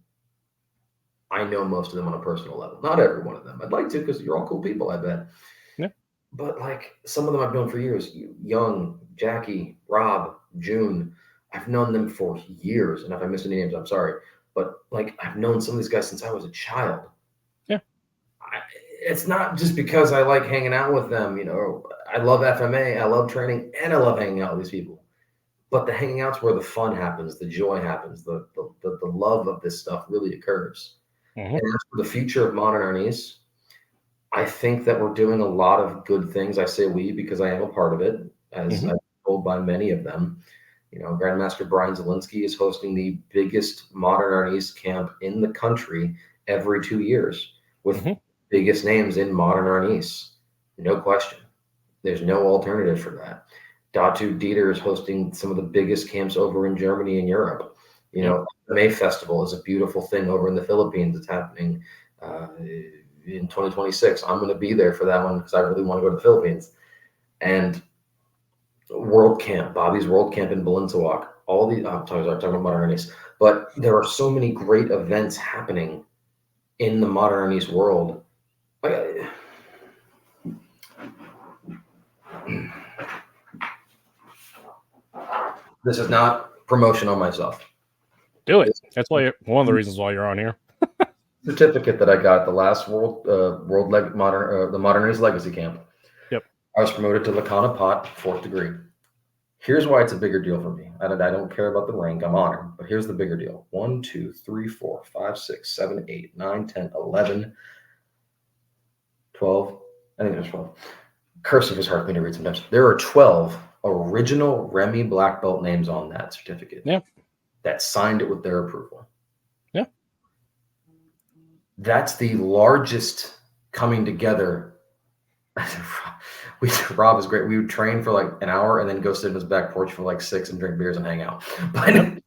I know most of them on a personal level. Not every one of them. I'd like to because you're all cool people, I bet. Yeah. But like some of them I've known for years. Young, Jackie, Rob, June. I've known them for years. And if I missed any names, I'm sorry. But like I've known some of these guys since I was a child. Yeah. It's not just because I like hanging out with them. You know, I love FMA, I love training, and I love hanging out with these people. But the hanging out's where the fun happens, the joy happens, the love of this stuff really occurs. And as for the future of Modern Arnis, I think that we're doing a lot of good things. I say we because I am a part of it, as I'm told by many of them. You know, Grandmaster Brian Zielinski is hosting the biggest Modern Arnis camp in the country every 2 years with biggest names in Modern Arnis. No question. There's no alternative for that. Datu Dieter is hosting some of the biggest camps over in Germany and Europe. You know, the May Festival is a beautiful thing over in the Philippines. It's happening in 2026. I'm going to be there for that one because I really want to go to the Philippines. And World Camp, Bobby's World Camp in Balintawak. All these, I'm talking about Modern Arnis, but there are so many great events happening in the Modern Arnis world. This is not promotion on myself. Do it. That's why one of the reasons why you're on here. Certificate that I got the last the Modern Arnis Legacy Camp. Yep. I was promoted to Lakana Pot, 4th degree. Here's why it's a bigger deal for me. I don't care about the rank. I'm honored. But here's the bigger deal. 1, 2, 3, 4, 5, 6, 7, 8, 9, 10, 11, 12. I think there's 12. Cursive is hard for me to read sometimes. There are 12 original Remy black belt names on that certificate. Yeah. That signed it with their approval. Yeah. That's the largest coming together. Rob is great. We would train for like an hour and then go sit in his back porch for like 6 and drink beers and hang out. But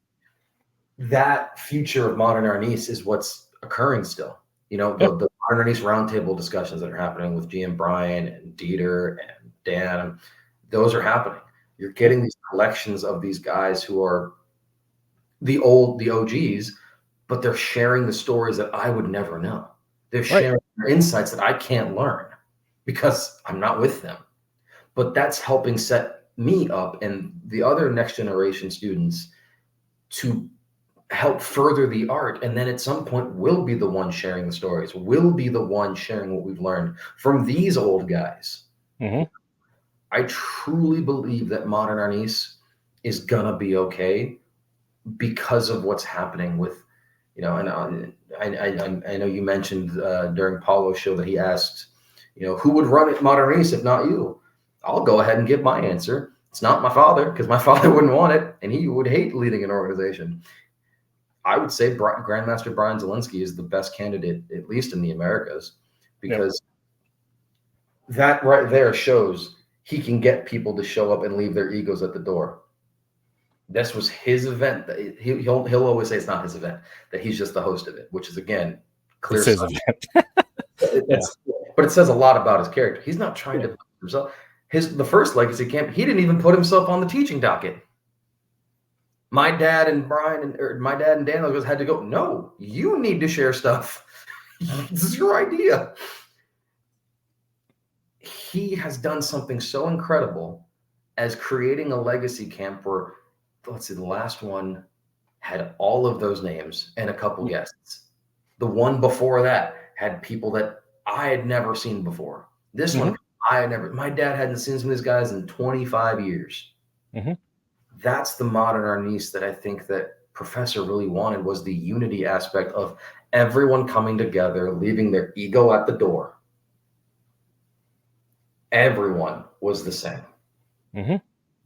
that future of Modern Arnis is what's occurring still. You know, the Modern Arnis roundtable discussions that are happening with GM Brian and Dieter and Dan, those are happening. You're getting these collections of these guys who are the OGs, but they're sharing the stories that I would never know. They're sharing their insights that I can't learn because I'm not with them. But that's helping set me up and the other next generation students to help further the art. And then at some point we'll be the one sharing the stories. We'll be the one sharing what we've learned from these old guys. I truly believe that Modern Arnis is gonna be okay because of what's happening with, you know, and I know you mentioned during Paulo's show that he asked, you know, who would run it Modern Arnis if not you? I'll go ahead and give my answer. It's not my father, because my father wouldn't want it, and he would hate leading an organization. I would say Grandmaster Brian Zielinski is the best candidate, at least in the Americas, because that right there shows he can get people to show up and leave their egos at the door. This was his event. He'll always say it's not his event, that he's just the host of it, which is, again, clear. It's his event. But it says a lot about his character. He's not trying to himself. The first legacy camp, he didn't even put himself on the teaching docket. My dad and Dan had to go, no, you need to share stuff. This is your idea. He has done something so incredible as creating a legacy camp where, let's see, the last one had all of those names and a couple guests. The one before that had people that I had never seen before. This one, my dad hadn't seen some of these guys in 25 years. That's the Modern Arnis that I think that Professor really wanted, was the unity aspect of everyone coming together, leaving their ego at the door. Everyone was the same. Mm-hmm.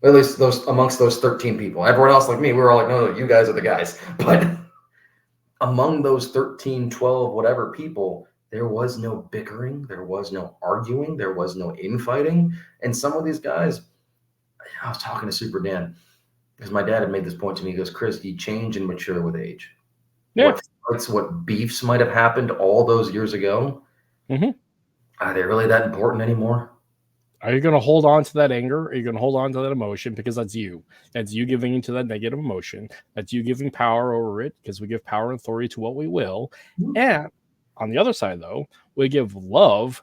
At least amongst those 13 people. Everyone else, like me, we were all like, no, you guys are the guys. But among those 13, 12, whatever people, there was no bickering. There was no arguing. There was no infighting. And some of these guys, I was talking to Super Dan, because my dad had made this point to me. He goes, Chris, you change and mature with age. Yeah. What beefs might have happened all those years ago, are they really that important anymore? Are you going to hold on to that anger? Are you going to hold on to that emotion? Because that's you. That's you giving into that negative emotion. That's you giving power over it, because we give power and authority to what we will. And on the other side, though, we give love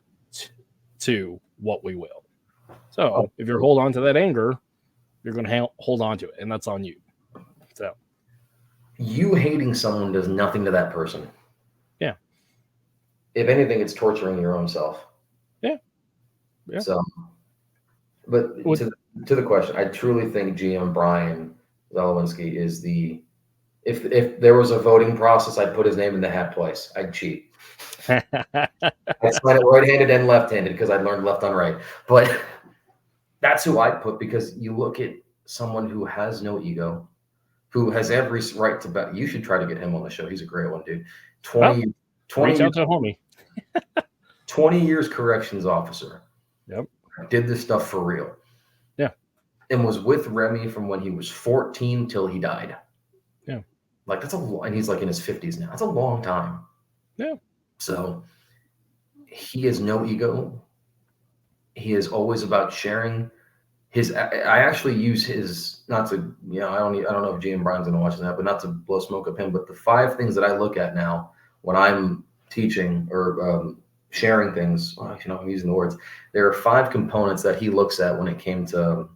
to what we will. So if you hold on to that anger, you're going to hold on to it, and that's on you. So you hating someone does nothing to that person. Yeah. If anything, it's torturing your own self. Yeah. So, but to the question, I truly think GM Brian Zalewski is if there was a voting process, I'd put his name in the hat twice. I'd cheat. I'd sign it right-handed and left-handed because I'd learned left on right. But that's who I'd put, because you look at someone who has no ego, who has every right to bet. You should try to get him on the show. He's a great one, dude. 20 reach out to a homie. 20 years corrections officer. Yep. Did this stuff for real. Yeah. And was with Remy from when he was 14 till he died. Yeah. Like and he's like in his 50s now. That's a long time. Yeah. So he has no ego. He is always about sharing his. I actually use his, not to, I don't know if GM Brian's gonna watch that, but not to blow smoke up him. But the 5 things that I look at now when I'm teaching or sharing things, I'm using the words. There are 5 components that he looks at when it came to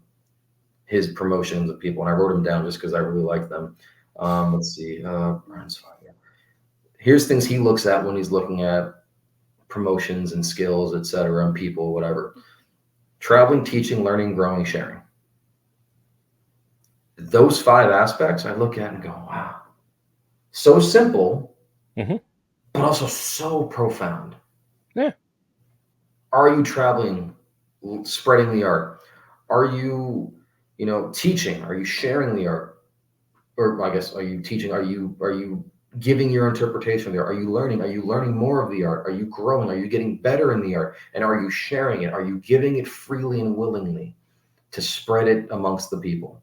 his promotions of people, and I wrote them down just because I really like them. Let's see. Brian's 5. Yeah. Here's things he looks at when he's looking at promotions and skills, etc., and people, whatever. Traveling, teaching, learning, growing, sharing. Those 5 aspects I look at and go, wow, so simple, but also so profound. Yeah. Are you traveling, spreading the art? Are you, teaching? Are you sharing the art? Or I guess, are you teaching? Are you giving your interpretation of the art? Are you learning? Are you learning more of the art? Are you growing? Are you getting better in the art? And are you sharing it? Are you giving it freely and willingly to spread it amongst the people?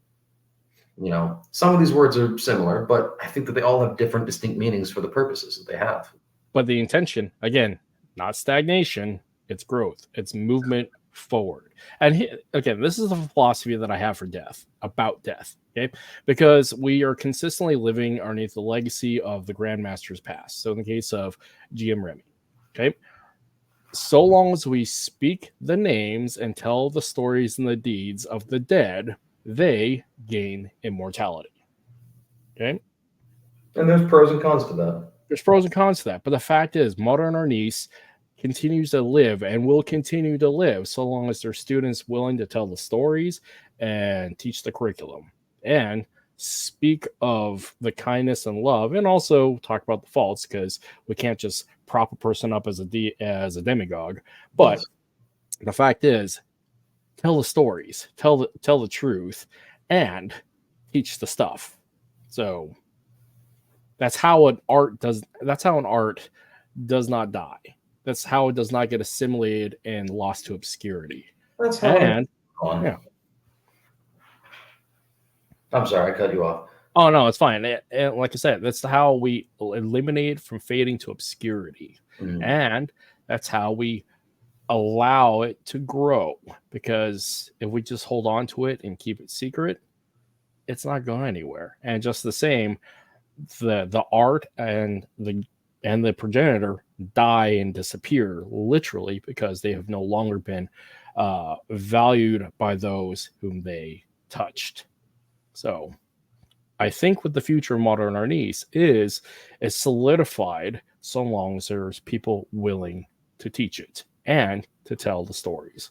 Some of these words are similar, but I think that they all have different distinct meanings for the purposes that they have. But the intention, again, not stagnation, it's growth, it's movement forward. And again, this is the philosophy that I have for death, about death, okay? Because we are consistently living underneath the legacy of the Grandmaster's past. So in the case of GM Remy, okay? So long as we speak the names and tell the stories and the deeds of the dead, they gain immortality, okay? And there's pros and cons to that. There's pros and cons to that. But the fact is, Modern Arnis continues to live and will continue to live so long as there's students willing to tell the stories and teach the curriculum and speak of the kindness and love, and also talk about the faults, because we can't just prop a person up as a demagogue. But the fact is, tell the stories, tell the truth, and teach the stuff. So that's how an art does not die. That's how it does not get assimilated and lost to obscurity. That's how. I'm sorry, I cut you off. Oh no, it's fine. And like I said, that's how we eliminate from fading to obscurity, and that's how we allow it to grow. Because if we just hold on to it and keep it secret, it's not going anywhere. And just the same, the art and the progenitor die and disappear literally because they have no longer been valued by those whom they touched. So I think what the future of Modern Arnis is solidified so long as there's people willing to teach it and to tell the stories.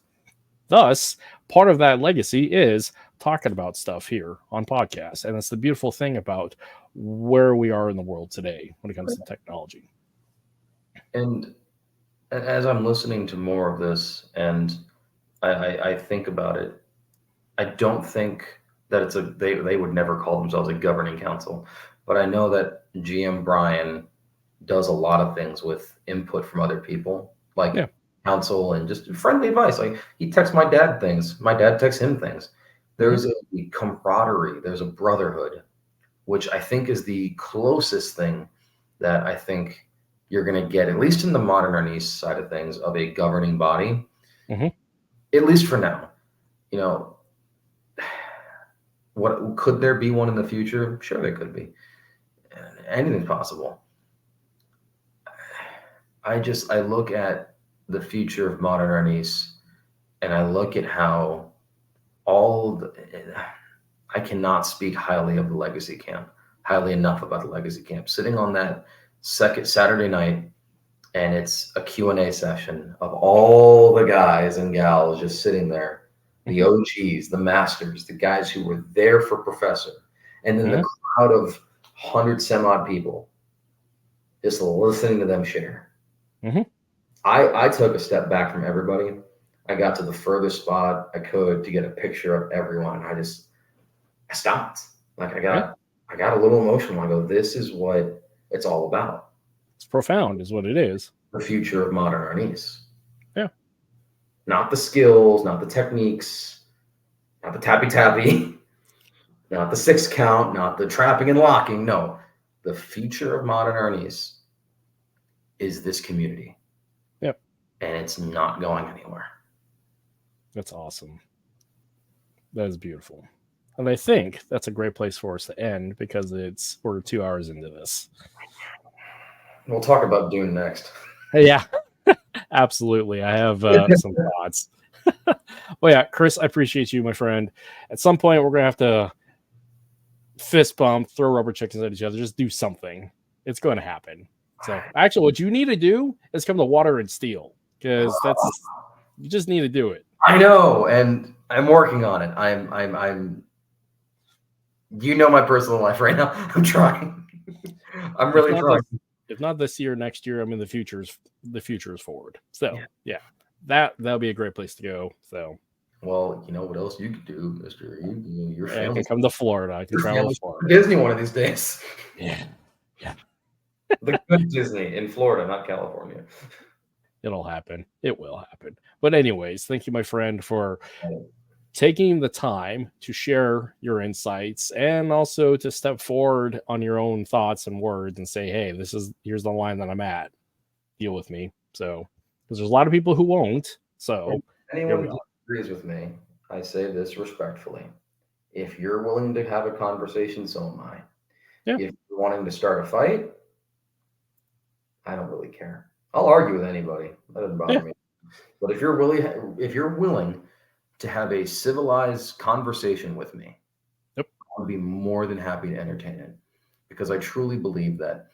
Thus, part of that legacy is talking about stuff here on podcasts. And that's the beautiful thing about where we are in the world today when it comes to technology. And as I'm listening to more of this, and I think about it, I don't think that they would never call themselves a governing council, but I know that GM Brian does a lot of things with input from other people, like Yeah. counsel and just friendly advice. Like he texts my dad things, my dad texts him things. There's a camaraderie, there's a brotherhood, which I think is the closest thing that I think you're going to get, at least in the modern Arnis side of things, of a governing body, at least for now. You know, what could there be one in the future? Sure, there could be. Anything's possible. I look at the future of modern Arnis, and I look at how I cannot speak highly of the legacy camp, highly enough about the legacy camp. Sitting on that second Saturday night, and it's a Q&A session of all the guys and gals just sitting there, the OGs, the masters, the guys who were there for Professor, and then the crowd of 100 some odd people just listening to them share. I took a step back from everybody. I got to the furthest spot I could to get a picture of everyone. I stopped. Like I got a little emotional. I go, this is what it's all about. It's profound, is what it is. The future of modern Arnis. Yeah. Not the skills, not the techniques, not the tappy, not the 6 count, not the trapping and locking. No, the future of modern Arnis is this community. Yep. And it's not going anywhere. That's awesome. That is beautiful. And I think that's a great place for us to end because we're 2 hours into this. We'll talk about Dune next. Yeah, absolutely. I have some thoughts. Well, yeah, Chris, I appreciate you, my friend. At some point, we're going to have to fist bump, throw rubber chickens at each other, just do something. It's going to happen. So actually, what you need to do is come to Water and Steel because you just need to do it. I know, and I'm working on it. I'm you know my personal life right now. I'm trying. I'm really trying. If not this year, next year, I mean the future is forward. So yeah, that'll be a great place to go. So well, you know what else you could do, Mister? Your family. I can come to Florida. I can travel to Florida. Disney one of these days. Yeah. The good Disney in Florida, not California. It'll happen. It will happen. But anyways, thank you, my friend, for taking the time to share your insights and also to step forward on your own thoughts and words and say, hey, here's the line that I'm at. Deal with me. So, because there's a lot of people who won't. So, anyone who agrees with me, I say this respectfully. If you're willing to have a conversation, so am I. Yeah. If you're wanting to start a fight, I don't really care. I'll argue with anybody. That doesn't bother me. But if you're willing to have a civilized conversation with me, I'll be more than happy to entertain it. Because I truly believe that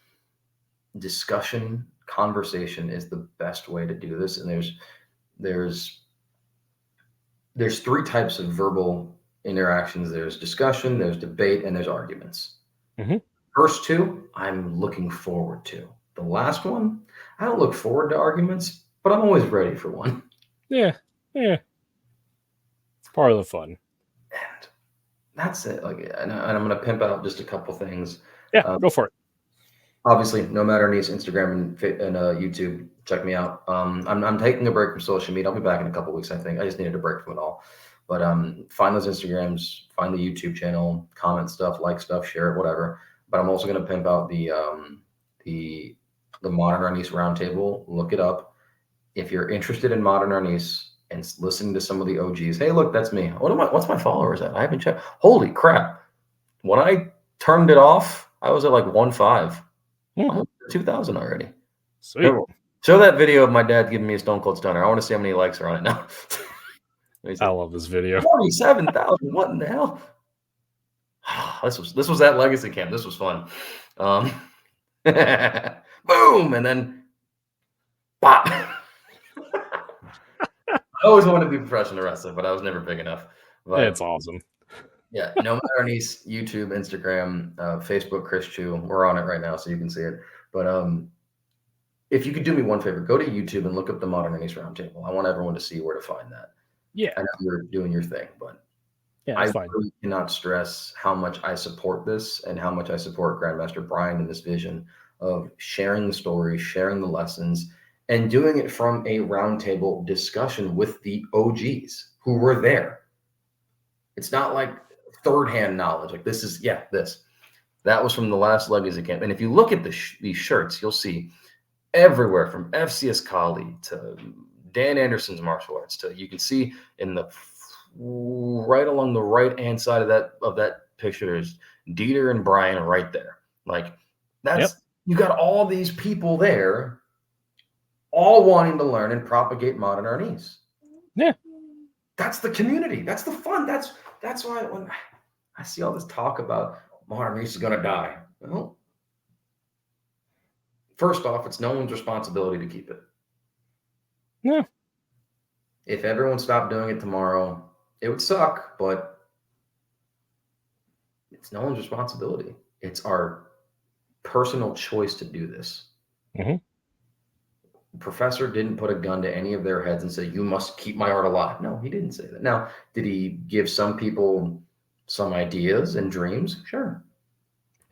discussion, conversation is the best way to do this. And there's 3 types of verbal interactions. There's discussion, there's debate, and there's arguments. First 2, I'm looking forward to. The last one, I don't look forward to arguments, but I'm always ready for one. Yeah. It's part of the fun. And that's it. And I'm going to pimp out just a couple things. Yeah, go for it. Obviously, No Matter Niece, Instagram and YouTube. Check me out. I'm taking a break from social media. I'll be back in a couple weeks, I think. I just needed a break from it all. But find those Instagrams, find the YouTube channel, comment stuff, like stuff, share it, whatever. But I'm also going to pimp out the Modern Arnis Roundtable. Look it up. If you're interested in Modern Arnis and listening to some of the OGs, hey, look, that's me. What's my followers at? I haven't checked. Holy crap. When I turned it off, I was at like 1.5. 2,000 already. Sweet. Show that video of my dad giving me a Stone Cold Stunner. I want to see how many likes are on it now. I love this video. 47,000. What in the hell? This was that legacy camp. This was fun. Boom, and then pop. I always wanted to be professional wrestler, but I was never big enough. But, it's awesome. Yeah, No Matter Arnis, YouTube, Instagram, Facebook, Chris Chiu. We're on it right now, so you can see it. But if you could do me one favor, go to YouTube and look up the Modern Arnis Roundtable. I want everyone to see where to find that. Yeah. I know you're doing your thing, but Yeah, I that's fine. really cannot stress how much I support this and how much I support Grandmaster Brian in this vision of sharing the story, sharing the lessons, and doing it from a roundtable discussion with the OGs who were there. It's not like third-hand knowledge. Like this is, this. That was from the last Legacy camp. And if you look at these shirts, you'll see everywhere from FCS-Kali to Dan Anderson's martial arts to, you can see in the right along the right-hand side of that picture, there's Dieter and Brian right there. Like that's, you got all these people there all wanting to learn and propagate modern Arnis. Yeah. That's the community. That's the fun. That's why when I see all this talk about modern Arnis is going to die. Well, first off, it's no one's responsibility to keep it. Yeah. If everyone stopped doing it tomorrow, it would suck, but it's no one's responsibility. It's our personal choice to do this. Mm-hmm. Professor didn't put a gun to any of their heads and say, you must keep my art alive. No, he didn't say that. Now, did he give some people some ideas and dreams? Sure.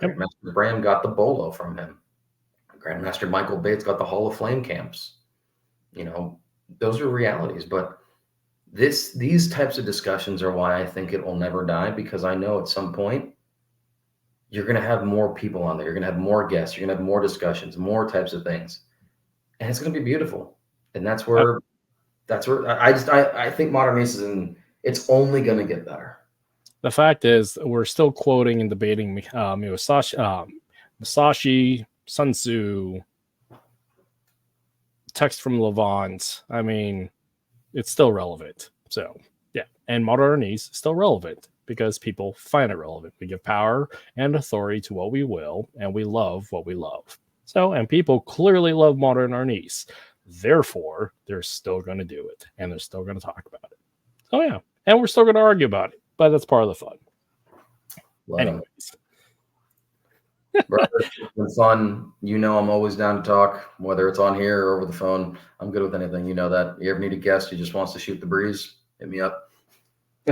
Yep. Grandmaster Bram got the bolo from him. Grandmaster Michael Bates got the Hall of Flame camps. You know, those are realities. But these types of discussions are why I think it will never die, because I know at some point you're going to have more people on there. You're going to have more guests. You're going to have more discussions, more types of things. And it's going to be beautiful. And that's where I think modern Arnis it's only going to get better. The fact is, we're still quoting and debating Musashi, Sun Tzu, text from Levant. I mean, it's still relevant. So, yeah. And modern Arnis is still relevant because people find it relevant. We give power and authority to what we will, and we love what we love. So, and people clearly love modern Arnis. Therefore, they're still going to do it, and they're still going to talk about it. So, yeah. And we're still going to argue about it, but that's part of the fun. Anyways. Brother, it's been fun. You know I'm always down to talk, whether it's on here or over the phone. I'm good with anything. You know that. You ever need a guest who just wants to shoot the breeze, hit me up.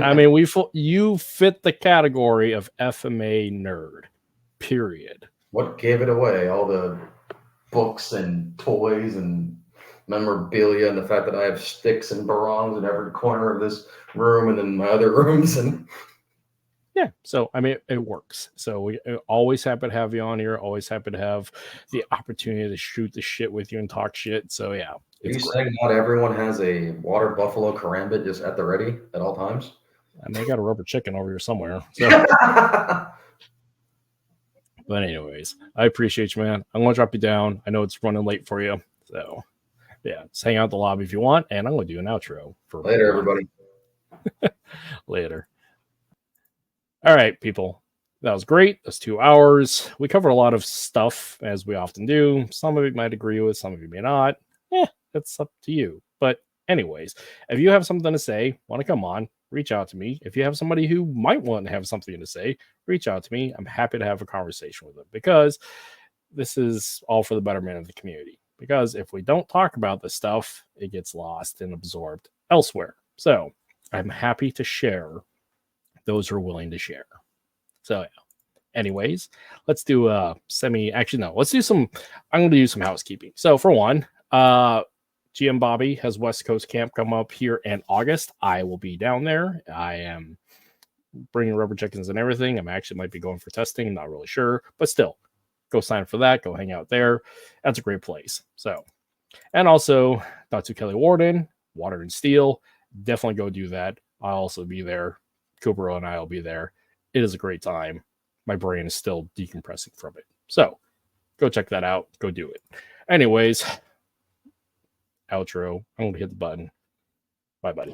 I mean, you fit the category of FMA nerd, period. What gave it away? All the books and toys and memorabilia, and the fact that I have sticks and barongs in every corner of this room and then my other rooms. And yeah, so I mean, it works. So we always happy to have you on here. Always happy to have the opportunity to shoot the shit with you and talk shit. So yeah, it's great. Saying not everyone has a water buffalo karambit just at the ready at all times? I mean, I got a rubber chicken over here somewhere. So. But anyways, I appreciate you, man. I'm going to drop you down. I know it's running late for you. So, yeah, just hang out in the lobby if you want. And I'm going to do an outro. For later, everybody. Later. All right, people. That was great. That's 2 hours. We covered a lot of stuff, as we often do. Some of you might agree with, some of you may not. It's up to you. But anyways, if you have something to say, want to come on, reach out to me. If you have somebody who might want to have something to say, reach out to me. I'm happy to have a conversation with them, because this is all for the betterment of the community. Because if we don't talk about this stuff, it gets lost and absorbed elsewhere. So I'm happy to share those who are willing to share. So yeah. Anyways, let's do let's do some, I'm going to do some housekeeping. So for one, GM Bobby has West Coast Camp come up here in August. I will be down there. I am bringing rubber chickens and everything. I'm actually might be going for testing. I'm not really sure, but still, go sign up for that. Go hang out there. That's a great place. So, and also Dr. Kelly Warden, Water and Steel. Definitely go do that. I'll also be there. Guro and I will be there. It is a great time. My brain is still decompressing from it. So go check that out. Go do it. Anyways, outro. I'm going to hit the button. Bye, buddy.